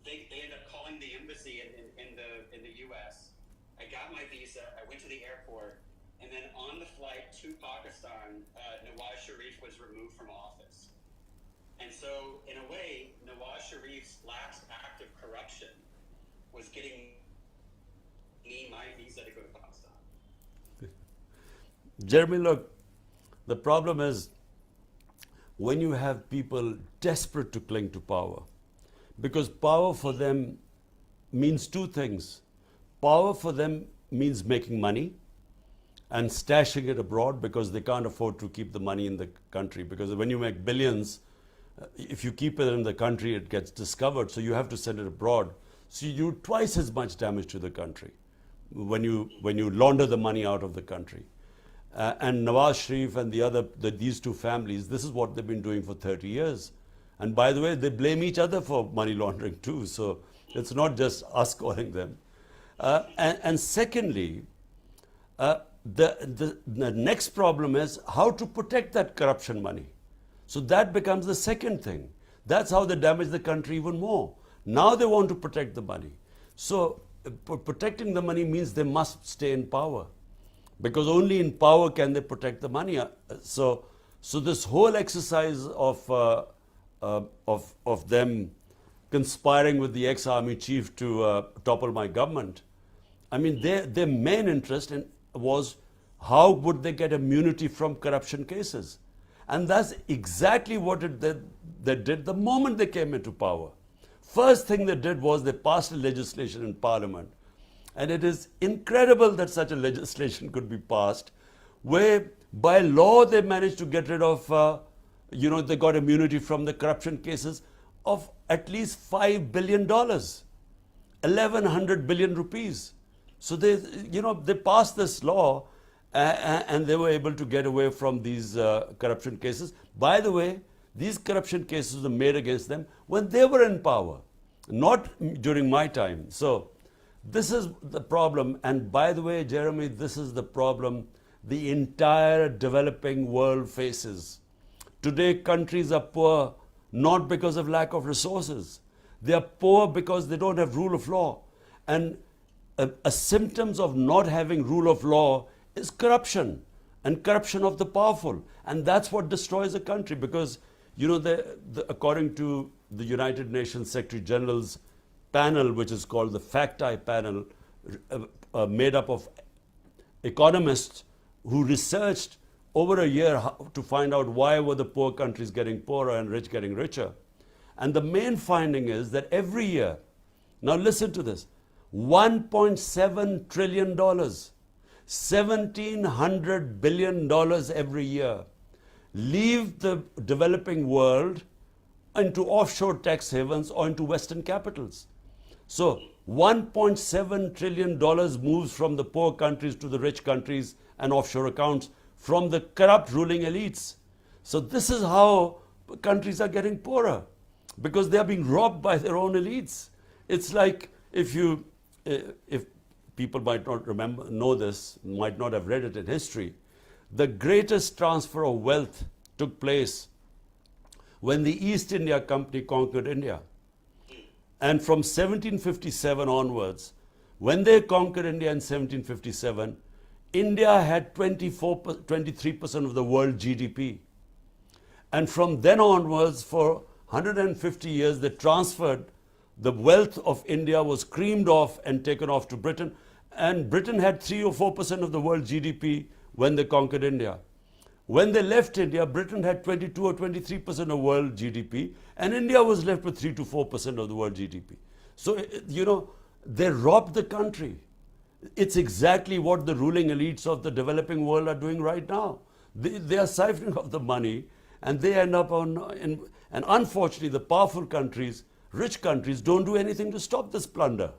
they ended up calling the embassy in the U.S. I got my visa. I went to the airport, and then on the flight to Pakistan, Nawaz Sharif was removed from office. And so, in a way, Nawaz Sharif's last act of corruption was getting me my visa to go to Pakistan. Jeremy, look, the problem is when you have people desperate to cling to power, because power for them means two things. Power for them means making money and stashing it abroad because they can't afford to keep the money in the country. Because when you make billions, if you keep it in the country, it gets discovered, so you have to send it abroad. So you do twice as much damage to the country when you launder the money out of the country. And Nawaz Sharif and these two families, this is what they've been doing for 30 years. And by the way, they blame each other for money laundering too. So it's not just us calling them. And secondly, the next problem is how to protect that corruption money. So that becomes the second thing. That's how they damage the country even more. Now they want to protect the money. So protecting the money means they must stay in power, because only in power can they protect the money. So this whole exercise of them conspiring with the ex-army chief to topple my government, I mean, their main interest was how would they get immunity from corruption cases. And that's exactly what they did the moment they came into power. First thing they did was they passed a legislation in Parliament. And it is incredible that such a legislation could be passed, where by law they managed to get rid of, they got immunity from the corruption cases of at least $5 billion, 1,100 billion rupees. So they passed this law and they were able to get away from these corruption cases. By the way, these corruption cases were made against them when they were in power, not during my time. So this is the problem. And by the way, Jeremy, this is the problem the entire developing world faces. Today, countries are poor not because of lack of resources. They are poor because they don't have rule of law. And a symptoms of not having rule of law is corruption, and corruption of the powerful. And that's what destroys a country, because, according to the United Nations Secretary General's panel, which is called the FACT-I panel, made up of economists who researched over a year to find out why were the poor countries getting poorer and rich getting richer. And the main finding is that every year, now listen to this, $1.7 trillion, $1,700 billion every year, leave the developing world into offshore tax havens or into Western capitals. So $1.7 trillion moves from the poor countries to the rich countries and offshore accounts from the corrupt ruling elites. So this is how countries are getting poorer, because they are being robbed by their own elites. It's like if people might not know this, might not have read it in history, the greatest transfer of wealth took place when the East India Company conquered India. And from 1757 onwards, when they conquered India in 1757, India had 23% of the world GDP. And from then onwards, for 150 years, they transferred the wealth of India, was creamed off and taken off to Britain. And Britain had 3 or 4% of the world GDP when they conquered India. When they left India, Britain had 22 or 23% of world GDP, and India was left with 3 to 4% of the world GDP. So, they robbed the country. It's exactly what the ruling elites of the developing world are doing right now. They are siphoning off the money, and they end up and unfortunately, the powerful countries, rich countries, don't do anything to stop this plunder.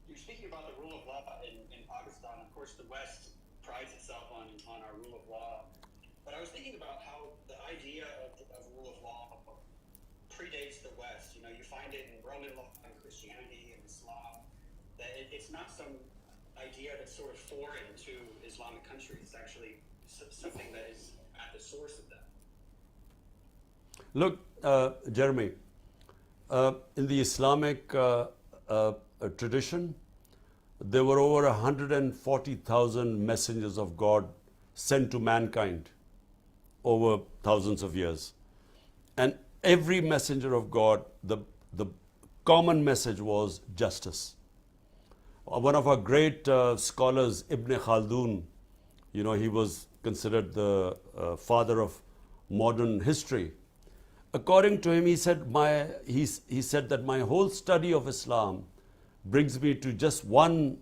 You're speaking about the rule of law in Pakistan. Of course, the West prides itself on our rule of law. But I was thinking about how the idea of rule of law predates the West. You find it in Roman law and Christianity and Islam. That it's not some idea that's sort of foreign to Islamic countries. It's actually something that is at the source of that. Look, Jeremy, in the Islamic tradition, there were over 140,000 messengers of God sent to mankind over thousands of years. And every messenger of God, the common message was justice. One of our great scholars, Ibn Khaldun, he was considered the father of modern history. According to him, he said that my whole study of Islam brings me to just one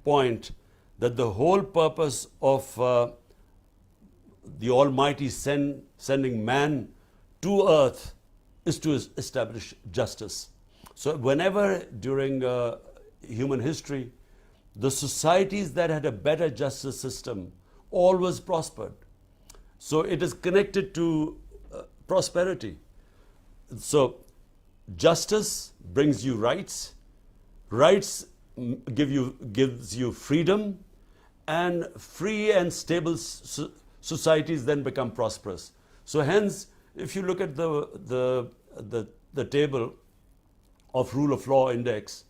point, that the whole purpose of the Almighty sending man to earth is to establish justice. So whenever during human history, the societies that had a better justice system always prospered. So it is connected to prosperity. So justice brings you rights. Rights gives you freedom, and free and stable societies then become prosperous. So hence, if you look at the table of rule of law index,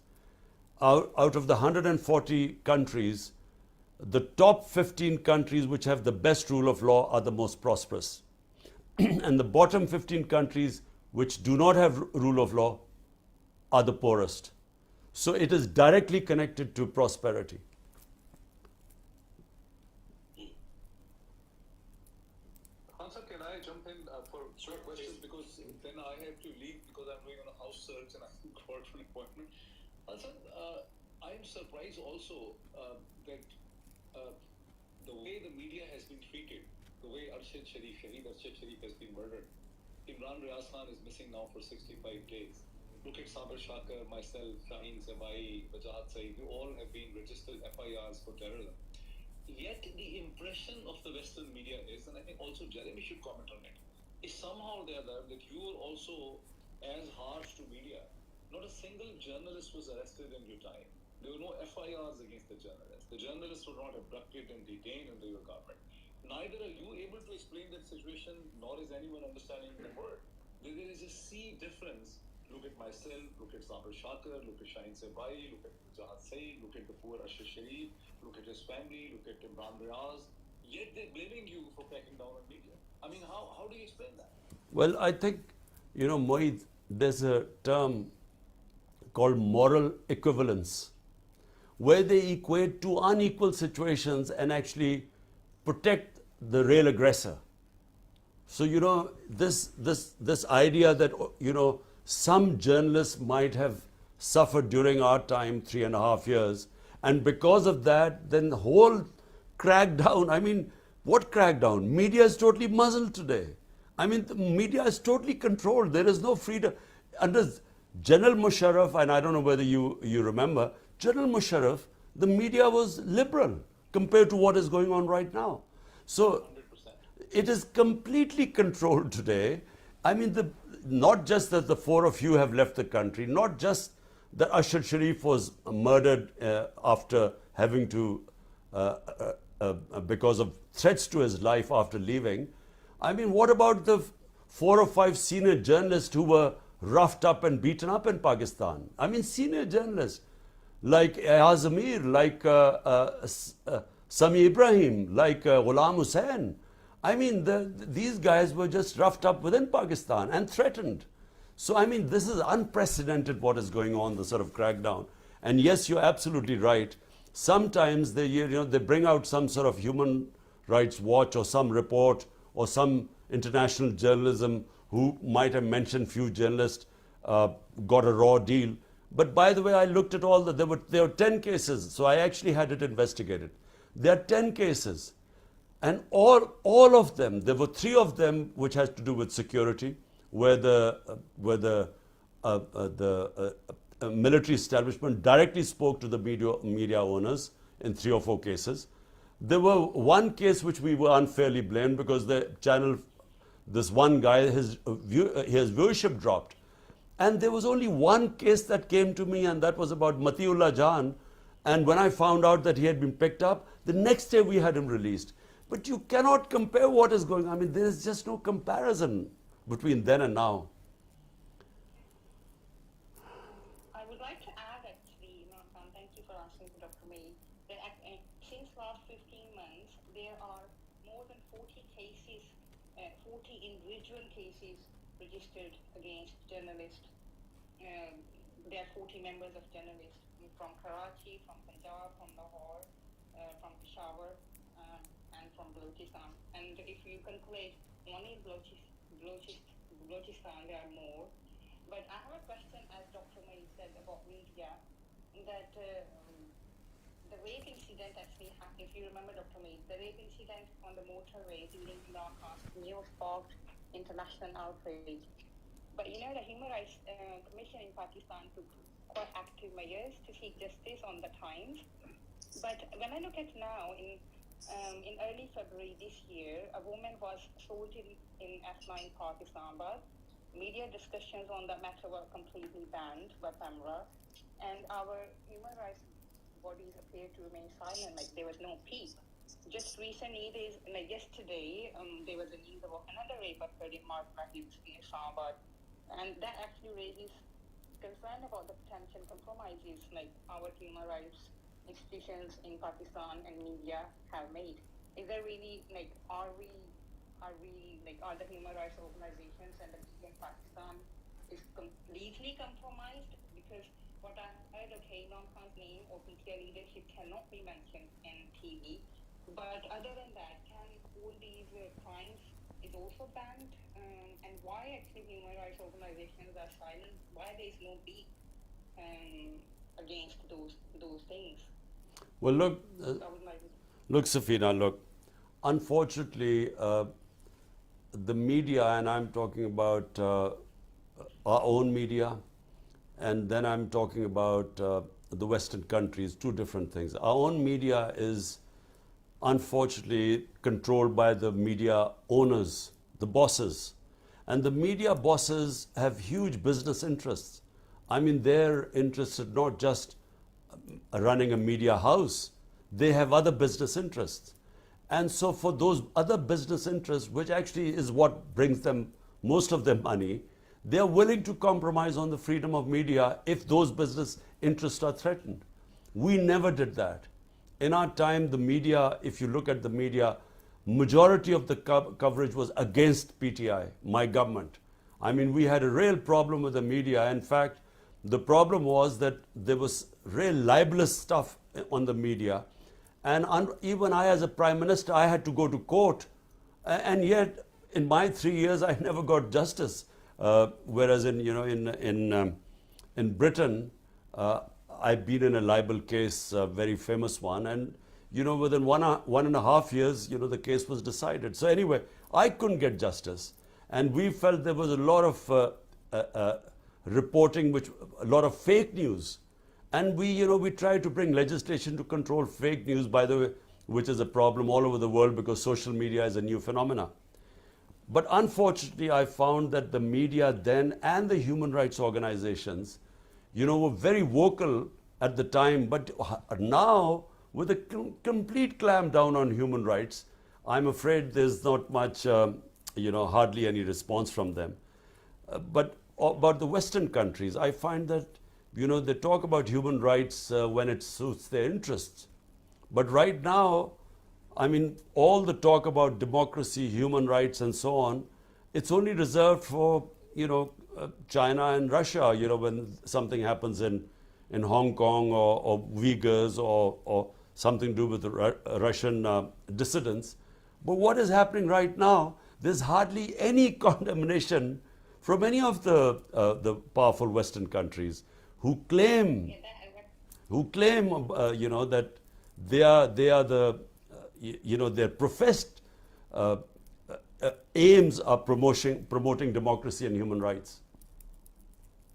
out of the 140 countries, the top 15 countries which have the best rule of law are the most prosperous. And the bottom 15 countries which do not have rule of law are the poorest. So it is directly connected to prosperity. Hansa, can I jump in for short questions, because then I have to leave because I'm going on a house search and I'm got an appointment. Hansa, I'm surprised also that the way the media has been treated, the way Shaheed Arshad Sharif has been murdered. Imran Khan is missing now for 65 days. Look at Sabir Shakar, myself, Shaheen Sabai, Bajat Saeed, we all have been registered FIRs for terrorism. Yet the impression of the Western media is, and I think also Jeremy should comment on it, is somehow or the other that you were also as harsh to media. Not a single journalist was arrested in your time. There were no FIRs against the journalists. The journalists were not abducted and detained under your government. Neither are you able to explain that situation, nor is anyone understanding the word. There is a sea difference. Look at myself, look at Sabir Shakar, look at Shaheen Sabai, look at Jahat Saeed, look at the poor Arshad Sharif, look at his family, look at Imran Riaz. Yet they're blaming you for cracking down on media. I mean, how do you explain that? Well, I think, Mohit, there's a term called moral equivalence, where they equate two unequal situations and actually protect the real aggressor. So, this idea that, some journalists might have suffered during our time, 3.5 years, and because of that, then the whole crackdown, I mean, what crackdown? Media is totally muzzled today. I mean, the media is totally controlled. There is no freedom. Under General Musharraf, and I don't know whether you remember, General Musharraf, the media was liberal compared to what is going on right now. So 100%. it is completely controlled today. I mean, not just that the four of you have left the country, not just that Ashar Sharif was murdered after having to, because of threats to his life after leaving. I mean, what about the 4 or 5 senior journalists who were roughed up and beaten up in Pakistan? I mean, senior journalists like Azamir, like Sami Ibrahim, like Ghulam Hussain. I mean, these guys were just roughed up within Pakistan and threatened. So, I mean, this is unprecedented what is going on, the sort of crackdown. And yes, you're absolutely right. Sometimes they bring out some sort of human rights watch or some report or some international journalism who might have mentioned few journalists got a raw deal. But by the way, I looked at all there were 10 cases, so I actually had it investigated. There are 10 cases. And all of them, there were 3 of them which has to do with security, where the military establishment directly spoke to the media owners in 3 or 4 cases. There were one case which we were unfairly blamed because the channel, this one guy, his viewership dropped. And there was only one case that came to me, and that was about Matiullah Jan. And when I found out that he had been picked up, the next day we had him released. But you cannot compare what is going on. I mean, there is just no comparison between then and now. I would like to add actually, Imran Khan, thank you for answering to Dr. May, that since last 15 months, there are more than 40 cases, 40 individual cases registered against journalists. There are 40 members of journalists from Karachi, from Punjab, from Lahore, from Peshawar, and from Balochistan. And if you calculate only Balochistan, there are more. But I have a question, as Dr. May said about media, that the rape incident actually happened. If you remember, Dr. May, the rape incident on the motorway during Imran Khan's news sparked international outrage. But you know, the Human Rights Commission in Pakistan took quite active measures to seek justice on the times. But when I look at now, in early February this year, a woman was assaulted in F9 Pakistan, but media discussions on that matter were completely banned by PAMRA, and our human rights bodies appear to remain silent, like there was no peep. Just recently, yesterday, there was a news about another rape occurred in Markna Hills in Islamabad, and that actually raises concern about the potential compromises like our human rights institutions in Pakistan and media have made. Is there really are the human rights organizations and the media in Pakistan is completely compromised? Because what I heard, okay, Imran Khan's name or PTI leadership cannot be mentioned in TV, but other than that, can all these crimes is also banned? And why actually human rights organizations are silent? Why there is no beat against those things? Well, look, Safina, look. Unfortunately, the media, and I'm talking about our own media, and then I'm talking about the Western countries, 2 different things. Our own media is unfortunately controlled by the media owners, the bosses. And the media bosses have huge business interests. I mean, they're interested not just running a media house, they have other business interests. And so for those other business interests, which actually is what brings them most of their money, they are willing to compromise on the freedom of media if those business interests are threatened. We never did that. In our time, the media, if you look at the media, majority of the coverage was against PTI, my government. I mean, we had a real problem with the media. In fact, the problem was that there was real libelous stuff on the media. And even I, as a Prime Minister, I had to go to court. And yet, in my 3 years, I never got justice. Whereas in Britain, I've been in a libel case, a very famous one, and within 1.5 years, the case was decided. So anyway, I couldn't get justice, and we felt there was a lot of reporting, a lot of fake news, and we tried to bring legislation to control fake news, by the way, which is a problem all over the world because social media is a new phenomena. But unfortunately, I found that the media then and the human rights organizations, were very vocal at the time, but now with a complete clampdown on human rights, I'm afraid there's not much, hardly any response from them. But about the Western countries, I find that, they talk about human rights when it suits their interests. But right now, I mean, all the talk about democracy, human rights, and so on, it's only reserved for, China and Russia, when something happens in Hong Kong or Uyghurs or something to do with the Russian dissidents. But what is happening right now, there's hardly any condemnation from any of the powerful Western countries who claim, that they are the, their professed aims are promoting democracy and human rights.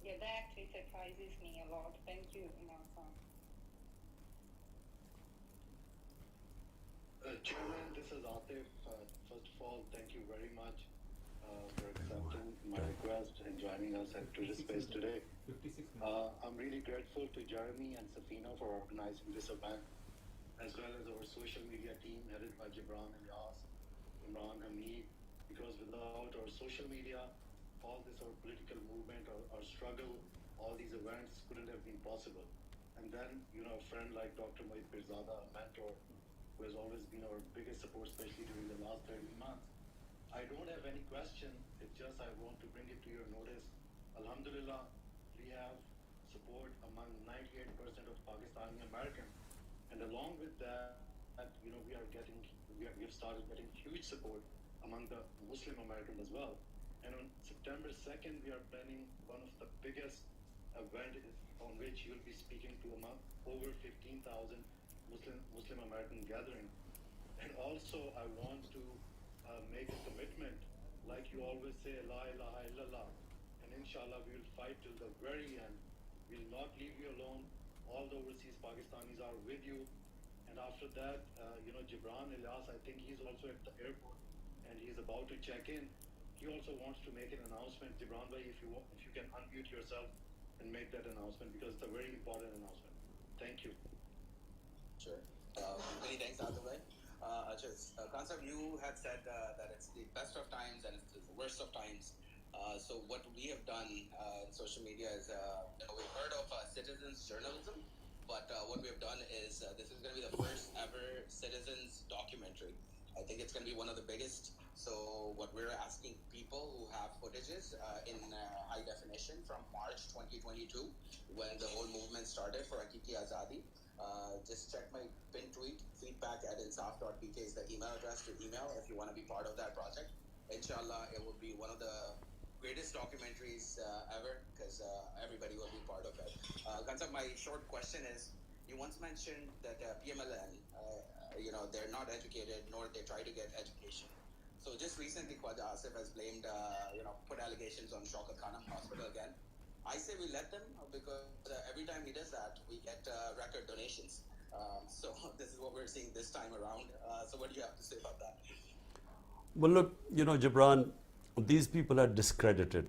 Yeah, that actually surprises me a lot. Thank you, Imran Khan. Chairman, this is Atif. First of all, thank you very much for accepting my request and joining us at Twitter Space today. I'm really grateful to Jeremy and Safina for organizing this event, as well as our social media team headed by Gibran Ilyas, Imran Hamid, because without our social media, all this, our political movement, our struggle, all these events couldn't have been possible. And then, a friend like Dr. Mohit Pirzada, a mentor, who has always been our biggest support, especially during the last 13 months. I don't have any question, it's just I want to bring it to your notice. Alhamdulillah, we have support among 98% of Pakistani Americans. And along with that, we've started getting huge support among the Muslim Americans as well. And on September 2nd, we are planning one of the biggest events on which you'll be speaking to among over 15,000 Muslim American gathering. And also, I want to make a commitment, like you always say, La ilaha illallah. And inshallah, we will fight till the very end. We'll not leave you alone. All the overseas Pakistanis are with you. And after that, Gibran Ilyas, I think he's also at the airport and he's about to check in. He also wants to make an announcement. Gibran bhai, if you can unmute yourself and make that announcement, because it's a very important announcement. Thank you. Sure. Many thanks, Adawai. Khan Sahib, you had said that it's the best of times and it's the worst of times. So what we have done in social media is, we've heard of citizens journalism, but what we have done is this is going to be the first ever citizens documentary. I think it's going to be one of the biggest. So what we're asking people who have footages in high definition from March 2022, when the whole movement started for Hakiki Azadi, just check my pinned tweet, feedback@insaf.pk is the email address to email if you want to be part of that project. Inshallah, it will be one of the greatest documentaries ever, because everybody will be part of it. Kansab, my short question is, you once mentioned that PMLN, they're not educated, nor they try to get education. So just recently, Khwaja Asif has blamed, put allegations on Shaukat Khanum Hospital again. I say we let them, because every time he does that, we get record donations. So this is what we're seeing this time around. So what do you have to say about that? Well, look, Gibran, these people are discredited.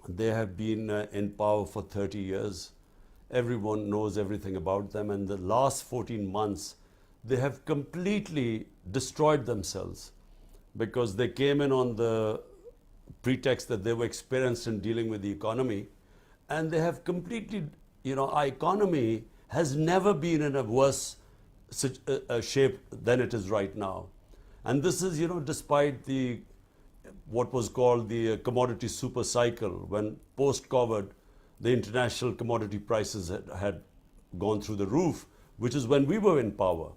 They have been in power for 30 years. Everyone knows everything about them. And the last 14 months, they have completely destroyed themselves, because they came in on the pretext that they were experienced in dealing with the economy. And they have completely, our economy has never been in a worse shape than it is right now. And this is, despite what was called the commodity super cycle, when post-COVID, the international commodity prices had gone through the roof, which is when we were in power.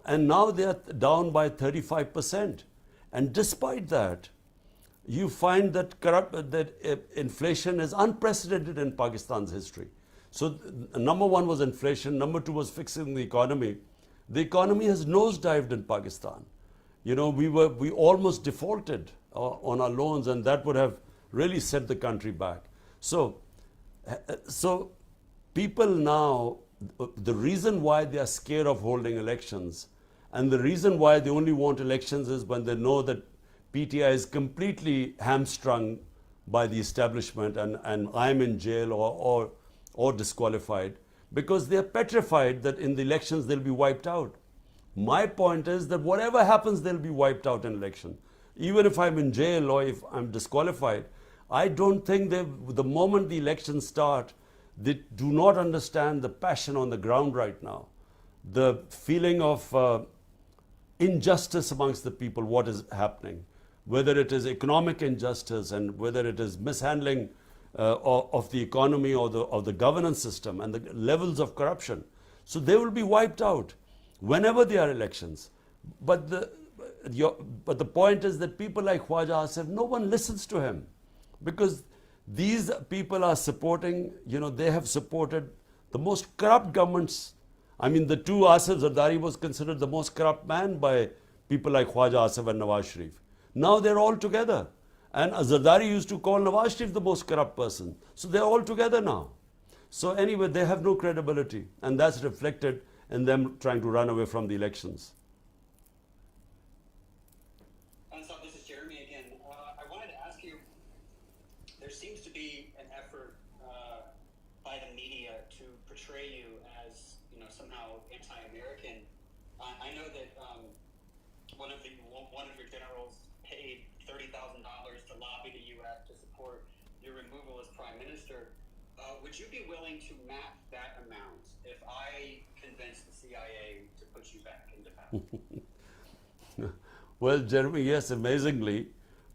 And now they are down by 35%. And despite that, you find that inflation is unprecedented in Pakistan's history. So number one was inflation, number two was fixing the economy. The economy has nosedived in Pakistan. You know, we almost defaulted on our loans, and that would have really set the country back. So people now, the reason why they are scared of holding elections, and the reason why they only want elections is when they know that PTI is completely hamstrung by the establishment and I'm in jail or disqualified, because they are petrified that in the elections they'll be wiped out. My point is that whatever happens, they'll be wiped out in election. Even if I'm in jail or if I'm disqualified, I don't think the moment the elections start, they do not understand the passion on the ground right now. The feeling of injustice amongst the people, what is happening, whether it is economic injustice and whether it is mishandling of the economy or the governance system and the levels of corruption. So they will be wiped out whenever there are elections. But the point is that people like Khwaja Asif, no one listens to him, because these people are supporting, you know, they have supported the most corrupt governments. I mean, the two Asif Zardari was considered the most corrupt man by people like Khwaja Asif and Nawaz Sharif. Now they're all together. And Zardari used to call Nawaz Sharif the most corrupt person. So they're all together now. So anyway, they have no credibility. And that's reflected in them trying to run away from the elections. This is Jeremy again. I wanted to ask you, there seems to be an effort by the media to portray you as, you know, somehow anti-American. I know that one of your generals paid $30,000 to lobby the U.S. to support your removal as prime minister. Would you be willing to map that amount if I convince the CIA to put you back into power? Well, Jeremy, yes, amazingly,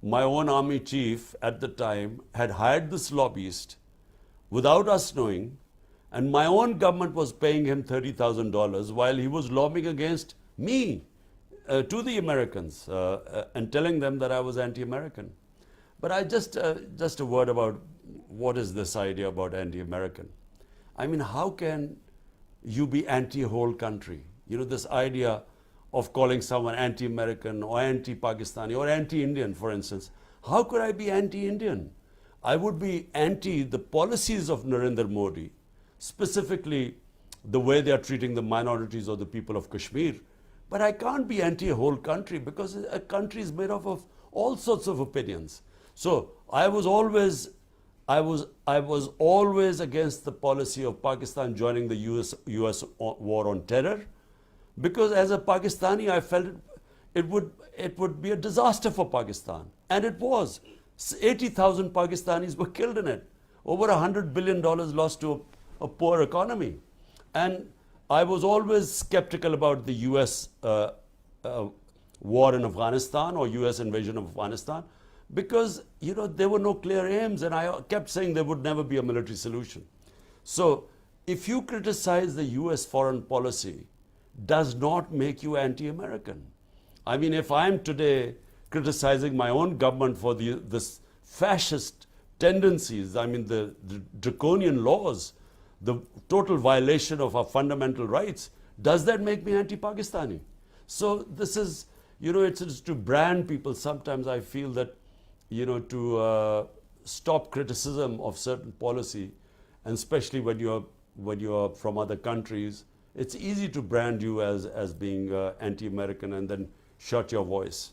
my own army chief at the time had hired this lobbyist without us knowing, and my own government was paying him $30,000 while he was lobbying against me to the Americans and telling them that I was anti-American. But I just a word about what is this idea about anti-American. I mean, how can you be anti-whole country? You know, this idea of calling someone anti-American or anti-Pakistani or anti-Indian, for instance. How could I be anti-Indian? I would be anti the policies of Narendra Modi, specifically the way they are treating the minorities or the people of Kashmir. But I can't be anti a whole country, because a country is made up of all sorts of opinions. So I was always against the policy of Pakistan joining the US war on terror, because as a Pakistani I felt it would be a disaster for Pakistan, and it was. 80,000 Pakistanis were killed in it. Over $100 billion lost to a poor economy. And I was always skeptical about the US war in Afghanistan or US invasion of Afghanistan, because, you know, there were no clear aims, and I kept saying there would never be a military solution. So if you criticize the US foreign policy, does not make you anti-American. I mean, if I'm today criticizing my own government for this fascist tendencies, I mean the draconian laws, the total violation of our fundamental rights, does that make me anti-Pakistani? So this is, you know, it's to brand people. Sometimes I feel that, you know, to stop criticism of certain policy, and especially when you're from other countries, it's easy to brand you as being anti-American and then shut your voice.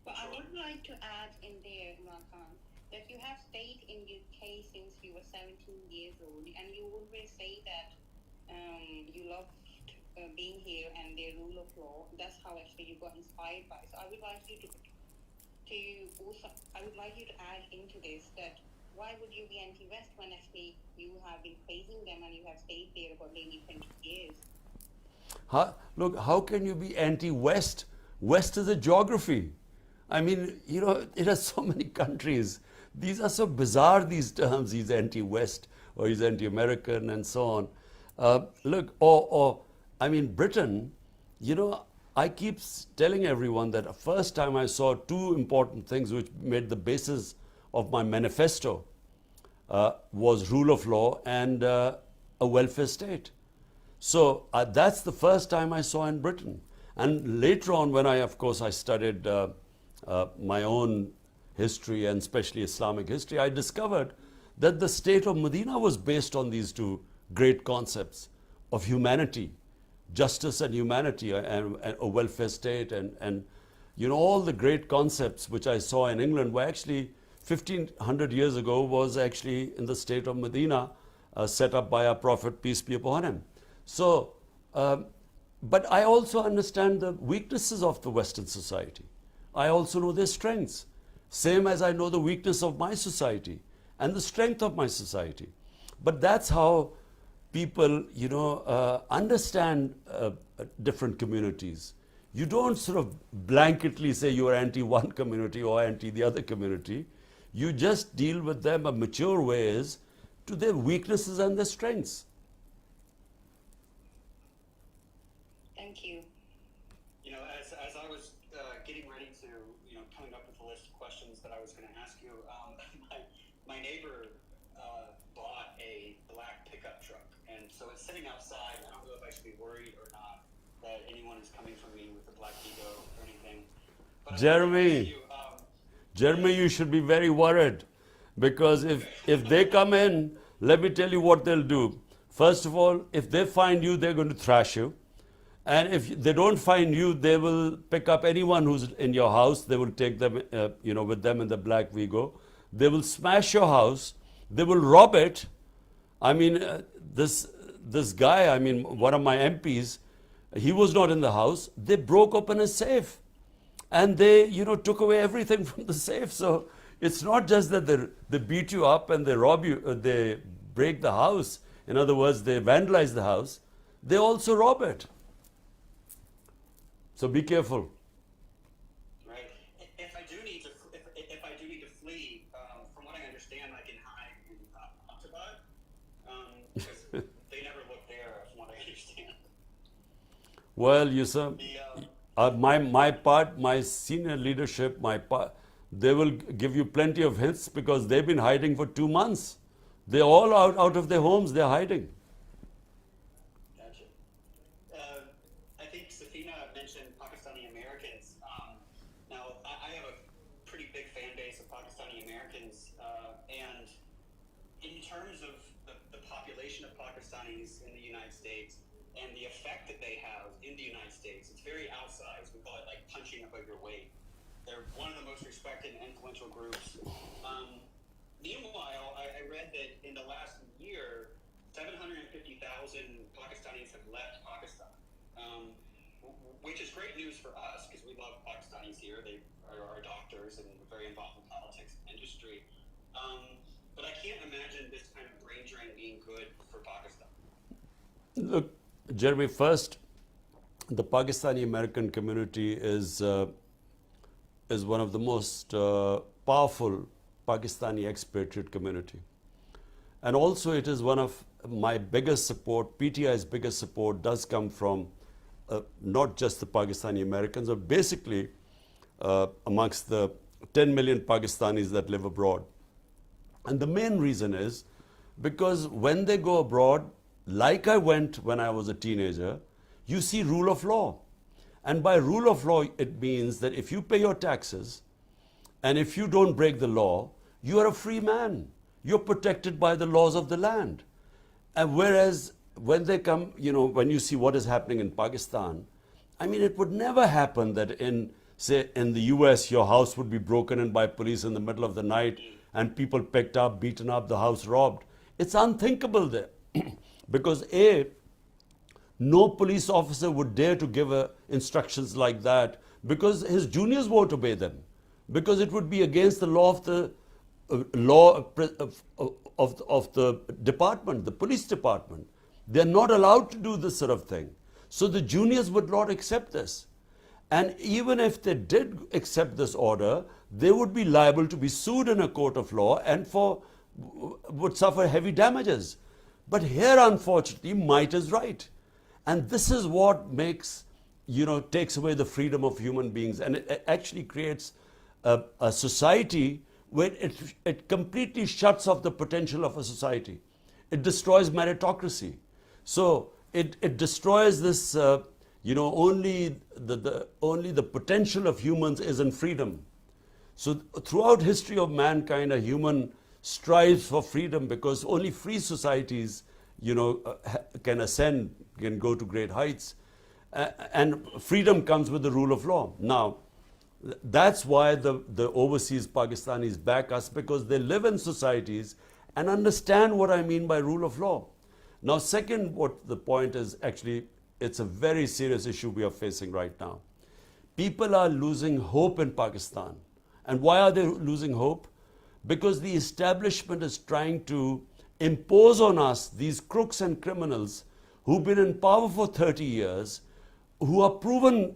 But I would like to add in there, Imran Khan, that you have stayed in UK since you were 17 years old, and you always say that you loved being here and the rule of law. That's how actually you got inspired by. So I would like you to add into this that why would you be anti-West when actually you have been praising them and you have stayed there about maybe 20 years? Look, how can you be anti-West? West is a geography. I mean, you know, it has so many countries. These are so bizarre, these terms. He's anti-West or he's anti-American and so on. Look, I mean, Britain, you know, I keep telling everyone that the first time I saw two important things which made the basis of my manifesto was rule of law and a welfare state. So that's the first time I saw in Britain. And later on, when of course, I studied my own history and especially Islamic history, I discovered that the state of Medina was based on these two great concepts of humanity, justice and humanity, and a welfare state, and all the great concepts which I saw in England were actually 1500 years ago was actually in the state of Medina, set up by our Prophet, peace be upon him. So, but I also understand the weaknesses of the Western society. I also know their strengths, same as I know the weakness of my society and the strength of my society. But that's how people, understand different communities. You don't sort of blanketly say you are anti one community or anti the other community. You just deal with them a mature ways to their weaknesses and their strengths. Thank you. As I was getting ready to, coming up with a list of questions that I was going to ask you, my neighbor bought a black pickup truck, and so it's sitting outside. I don't know if I should be worried or not that anyone is coming for me with a black ego or anything. But Jeremy, you should be very worried, because if they come in, let me tell you what they'll do. First of all, if they find you, they're going to thrash you. And if they don't find you, they will pick up anyone who's in your house. They will take them, with them in the black Vigo. They will smash your house. They will rob it. I mean, this guy, one of my MPs, he was not in the house. They broke open a safe, and they, took away everything from the safe. So it's not just that they beat you up and they rob you, they break the house. In other words, they vandalize the house. They also rob it. So be careful. Right. If I do need to flee, from what I understand, I can hide in Octobot, because they never look there, from what I understand. Well, my senior leadership, they will give you plenty of hints, because they've been hiding for 2 months. They're all out of their homes. They're hiding. I think Safina mentioned Pakistani Americans. Now, I have a pretty big fan base of Pakistani Americans, and in terms of the population of Pakistanis in the United States and the effect that they have in the United States, it's very outsized. We call it like punching above your weight. They're one of the most respected and influential groups. Meanwhile, I read that in the last year, 750,000 Pakistanis have left Pakistan, which is great news for us because we love Pakistanis here. They are our doctors and we're very involved in politics and industry. But I can't imagine this kind of brain drain being good for Pakistan. Look, Jeremy, first, the Pakistani American community is one of the most powerful Pakistani expatriate community. And also it is one of my biggest support, PTI's biggest support does come from not just the Pakistani Americans, but basically amongst the 10 million Pakistanis that live abroad. And the main reason is because when they go abroad, like I went when I was a teenager, you see rule of law. And by rule of law, it means that if you pay your taxes and if you don't break the law, you are a free man. You're protected by the laws of the land. And whereas when they come, when you see what is happening in Pakistan, it would never happen that in the US, your house would be broken in by police in the middle of the night and people picked up, beaten up, the house robbed. It's unthinkable there. Because no police officer would dare to give instructions like that because his juniors won't obey them. Because it would be against the law of the department, the police department. They're not allowed to do this sort of thing. So the juniors would not accept this. And even if they did accept this order, they would be liable to be sued in a court of law and would suffer heavy damages. But here, unfortunately, might is right. And this is what makes takes away the freedom of human beings, and it actually creates a society where it completely shuts off the potential of a society. It destroys meritocracy. So it destroys this, only the potential of humans is in freedom. So throughout history of mankind, a human strives for freedom because only free societies, can ascend, can go to great heights. And freedom comes with the rule of law. Now, that's why the overseas Pakistanis back us, because they live in societies and understand what I mean by rule of law. Now, second, what the point is, actually, it's a very serious issue we are facing right now. People are losing hope in Pakistan. And why are they losing hope? Because the establishment is trying to impose on us these crooks and criminals who've been in power for 30 years, who are proven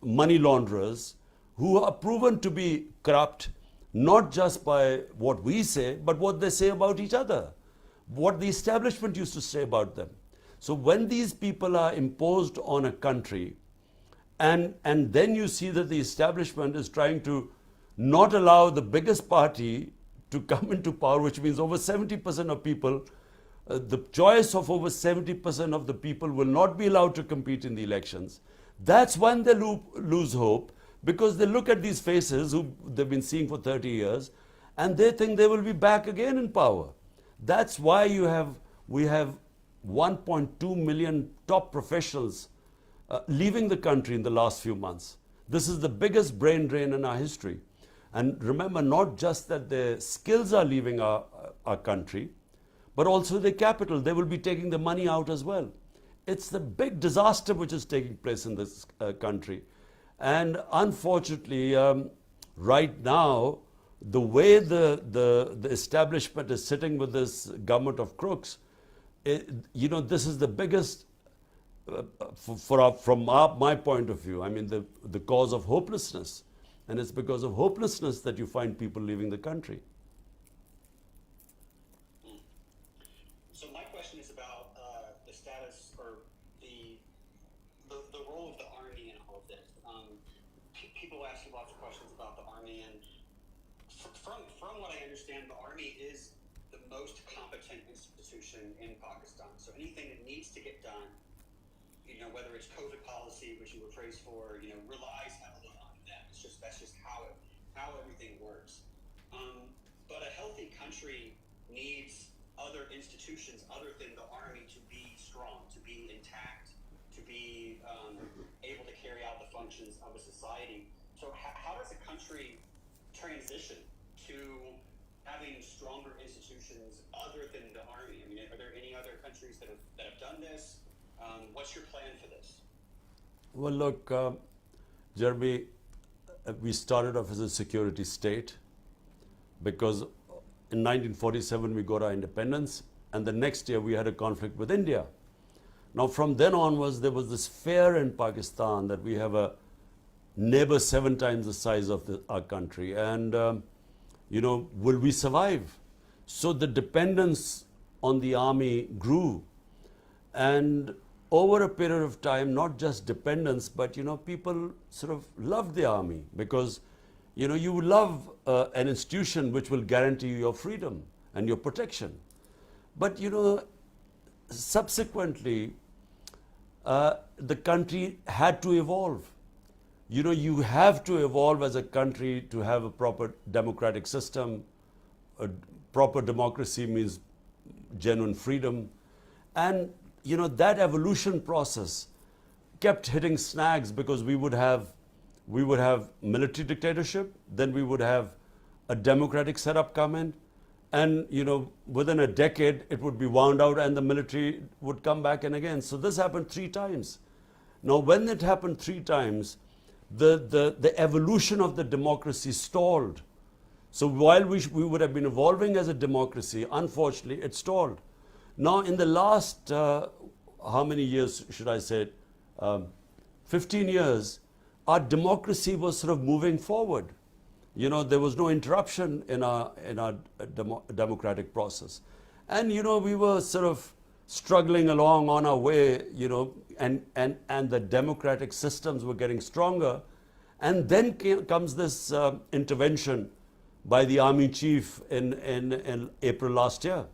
money launderers, who are proven to be corrupt, not just by what we say, but what they say about each other, what the establishment used to say about them. So when these people are imposed on a country, and then you see that the establishment is trying to not allow the biggest party to come into power, which means over 70% of people, the choice of over 70% of the people will not be allowed to compete in the elections. That's when they lose hope, because they look at these faces who they've been seeing for 30 years and they think they will be back again in power. That's why we have 1.2 million top professionals leaving the country in the last few months. This is the biggest brain drain in our history. And remember, not just that their skills are leaving our country, but also their capital. They will be taking the money out as well. It's the big disaster which is taking place in this country. And unfortunately, right now, the way the establishment is sitting with this government of crooks, this is the biggest, from my point of view, I mean, the cause of hopelessness. And it's because of hopelessness that you find people leaving the country. So my question is about the status or the role of the Army in all of this. People ask you lots of questions about the Army, and from what I understand, the Army is the most competent institution in Pakistan. So anything that needs to get done, whether it's COVID policy, which you were praised for, relies heavily on them. That's just how everything works. But a healthy country needs other institutions other than the Army to be strong, to be intact, to be able to carry out the functions of a society. So how does a country transition to having stronger institutions other than the Army? I mean, are there any other countries that have done this? What's your plan for this? Well, look, Jeremy, we started off as a security state because in 1947 we got our independence, and the next year we had a conflict with India. Now from then onwards there was this fear in Pakistan that we have a neighbor 7 times the size of our country, and will we survive? So the dependence on the army grew, and over a period of time, not just dependence, but people sort of loved the army because you love an institution which will guarantee you your freedom and your protection. But subsequently the country had to evolve. You have to evolve as a country to have a proper democratic system. A proper democracy means genuine freedom, and that evolution process kept hitting snags because we would have military dictatorship, then we would have a democratic setup come in, and within a decade it would be wound out and the military would come back in again. So this happened 3 times. Now when it happened 3 times, the evolution of the democracy stalled. So while we would have been evolving as a democracy, unfortunately it stalled. Now in the last, how many years should I say, 15 years, our democracy was sort of moving forward. There was no interruption in our democratic process. And we were sort of struggling along on our way, and the democratic systems were getting stronger. And then comes this intervention by the army chief in April last year.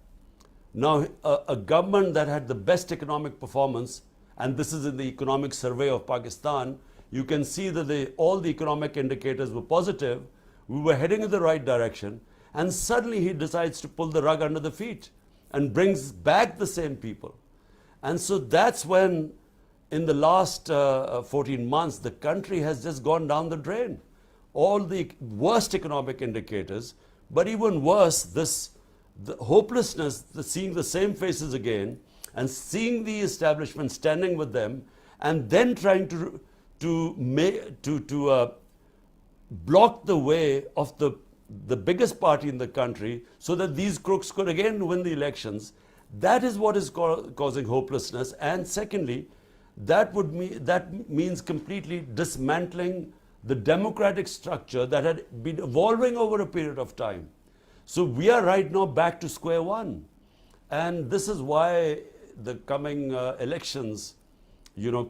Now, a government that had the best economic performance, and this is in the economic survey of Pakistan, you can see that all the economic indicators were positive. We were heading in the right direction, and suddenly he decides to pull the rug under the feet and brings back the same people. And so that's when, in the last 14 months, the country has just gone down the drain. All the worst economic indicators, but even worse, the hopelessness, seeing the same faces again, and seeing the establishment standing with them, and then trying to block the way of the biggest party in the country so that these crooks could again win the elections. That is what is causing hopelessness. And secondly, that means completely dismantling the democratic structure that had been evolving over a period of time. So we are right now back to square one. And this is why the coming elections,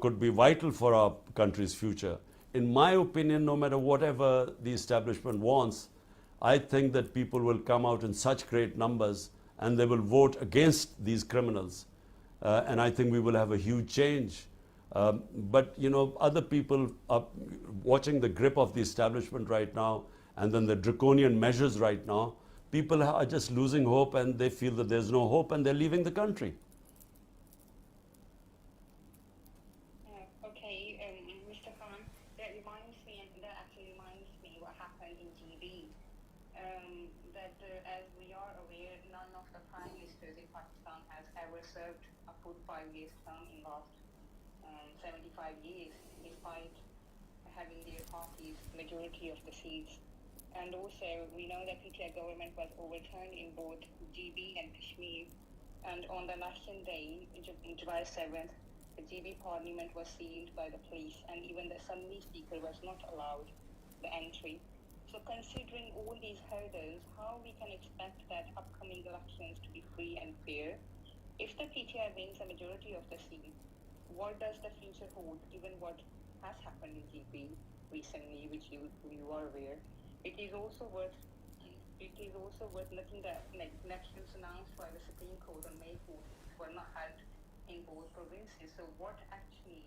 could be vital for our country's future. In my opinion, no matter whatever the establishment wants, I think that people will come out in such great numbers and they will vote against these criminals. And I think we will have a huge change. But other people are watching the grip of the establishment right now, and then the draconian measures right now. People are just losing hope, and they feel that there's no hope, and they're leaving the country. Okay, Mr. Khan, that actually reminds me what happened in GB. That as we are aware, none of the prime ministers in Pakistan has ever served a full 5-year term in last 75 years, despite having their party's majority of the seats. And also, we know that PTI government was overturned in both GB and Kashmir. And on the election day, July 7th, the GB parliament was sealed by the police, and even the assembly speaker was not allowed the entry. So considering all these hurdles, how we can expect that upcoming elections to be free and fair? If the PTI wins a majority of the seats, what does the future hold, given what has happened in GB recently, which you are aware? It is also worth looking at elections announced by the Supreme Court on May 4th were not held in both provinces. So what actually,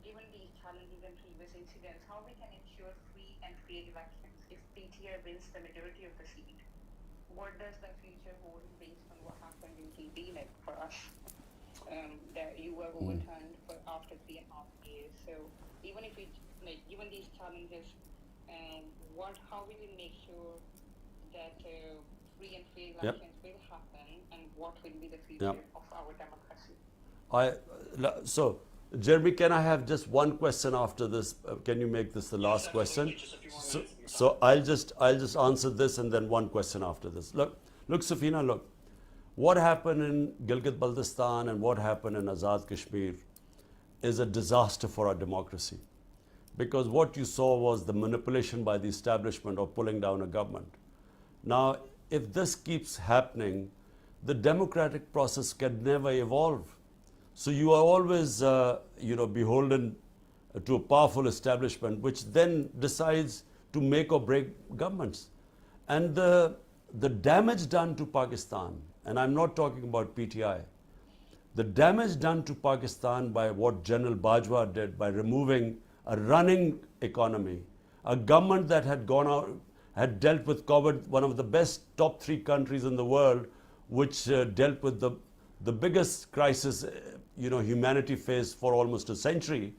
given these challenges and previous incidents, how we can ensure free and fair elections if PTI wins the majority of the seat? What does the future hold based on what happened in GB, for us? That you were overturned after 3.5 years. So even if given these challenges, how will we make sure that free and fair elections will happen, and what will be the future of our democracy? So, Jeremy, can I have just one question after this? Can you make this the last question? So I'll just answer this, and then one question after this. Look, Safina, look. What happened in Gilgit-Baltistan and what happened in Azad Kashmir is a disaster for our democracy. Because what you saw was the manipulation by the establishment of pulling down a government. Now, if this keeps happening, the democratic process can never evolve. So you are always, beholden to a powerful establishment, which then decides to make or break governments. And the damage done to Pakistan, and I'm not talking about PTI, the damage done to Pakistan by what General Bajwa did by removing a running economy, a government that had gone out, had dealt with COVID, one of the best top 3 countries in the world, which dealt with the biggest crisis, humanity faced for almost a century,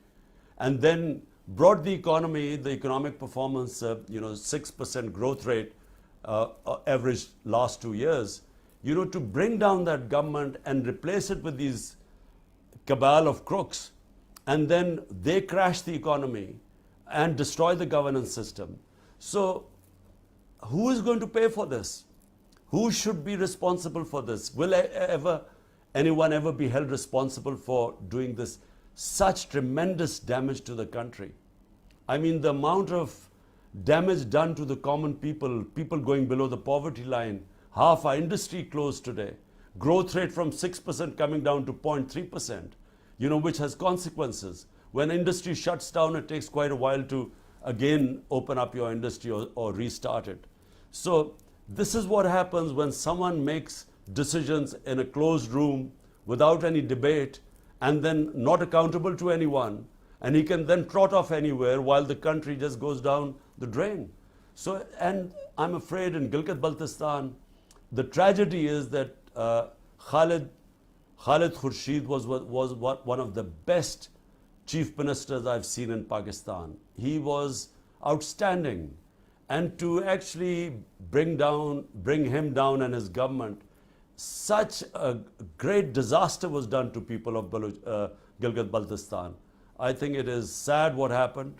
and then brought the economy, the economic performance, 6% growth rate, average last 2 years, to bring down that government and replace it with these cabal of crooks. And then they crash the economy and destroy the governance system. So who is going to pay for this? Who should be responsible for this? Will anyone ever be held responsible for doing this such tremendous damage to the country? I mean, the amount of damage done to the common people going below the poverty line, half our industry closed today. growth rate from 6% coming down to 0.3%, which has consequences. When industry shuts down, it takes quite a while to again open up your industry or restart it. So this is what happens when someone makes decisions in a closed room without any debate and then not accountable to anyone, and he can then trot off anywhere while the country just goes down the drain. So, and I'm afraid in Gilgit-Baltistan, the tragedy is that Khalid Khurshid was one of the best chief ministers I've seen in Pakistan. He was outstanding. And to actually bring him down and his government, such a great disaster was done to people of Gilgit-Baltistan. I think it is sad what happened.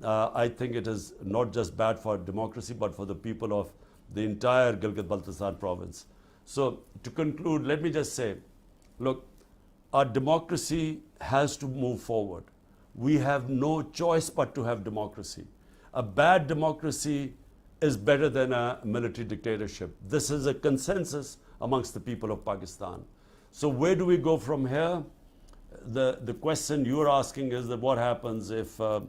I think it is not just bad for democracy, but for the people of the entire Gilgit-Baltistan province. So to conclude, let me just say, look, our democracy has to move forward. We have no choice but to have democracy. A bad democracy is better than a military dictatorship. This is a consensus amongst the people of Pakistan. So where do we go from here? The question you're asking is that what happens if there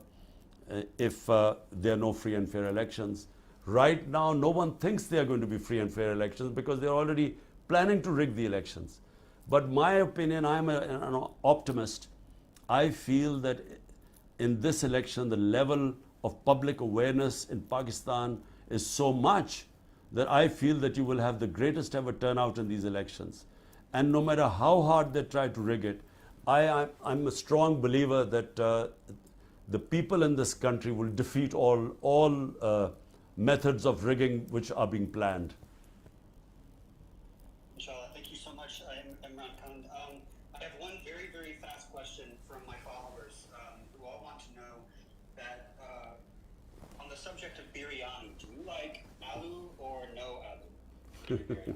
are no free and fair elections? Right now, no one thinks there are going to be free and fair elections because they're already planning to rig the elections. But my opinion, I'm an optimist. I feel that in this election, the level of public awareness in Pakistan is so much that I feel that you will have the greatest ever turnout in these elections. And no matter how hard they try to rig it, I'm a strong believer that the people in this country will defeat all methods of rigging which are being planned. Inshallah, thank you so much, Imran Khan. I have one very, very fast question from my followers who all want to know that on the subject of biryani, do you like aloo or no aloo?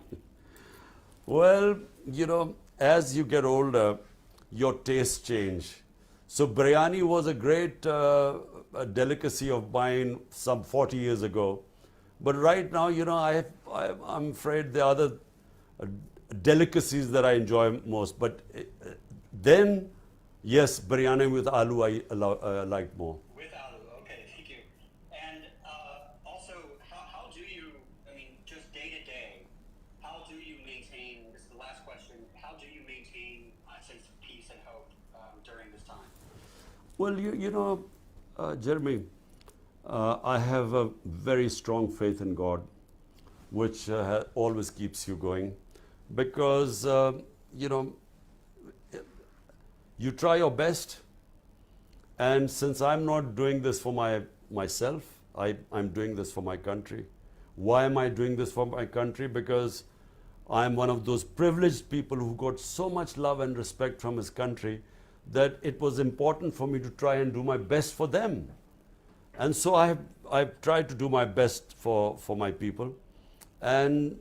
Well, as you get older, your tastes change. So biryani was a great delicacy of mine some 40 years ago. But right now, I'm afraid there are other delicacies that I enjoy most. But then, yes, biryani with aloo I like more. With aloo, okay, thank you. And also, how do you, just day to day, how do you maintain, this is the last question, how do you maintain a sense of peace and hope during this time? Well, Jeremy, I have a very strong faith in God, which always keeps you going, because, you try your best, and since I'm not doing this for myself, I'm doing this for my country. Why am I doing this for my country? Because I'm one of those privileged people who got so much love and respect from his country that it was important for me to try and do my best for them. And so I've tried to do my best for my people. And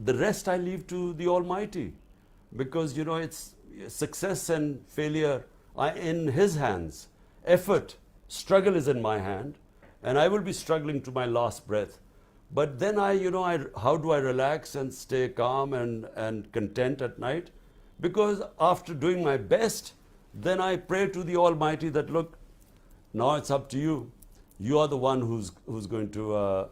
the rest I leave to the Almighty. Because, it's success and failure are in His hands. Effort, struggle is in my hand. And I will be struggling to my last breath. But then how do I relax and stay calm and content at night? Because after doing my best, then I pray to the Almighty that, look, now it's up to you. You are the one who's going to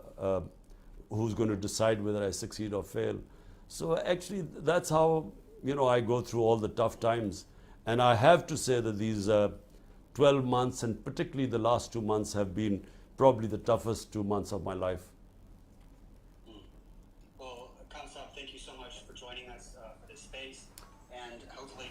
decide whether I succeed or fail. So actually, that's how I go through all the tough times. And I have to say that these 12 months, and particularly the last 2 months, have been probably the toughest 2 months of my life. Well, Khan Saab, thank you so much for joining us for this space, and hopefully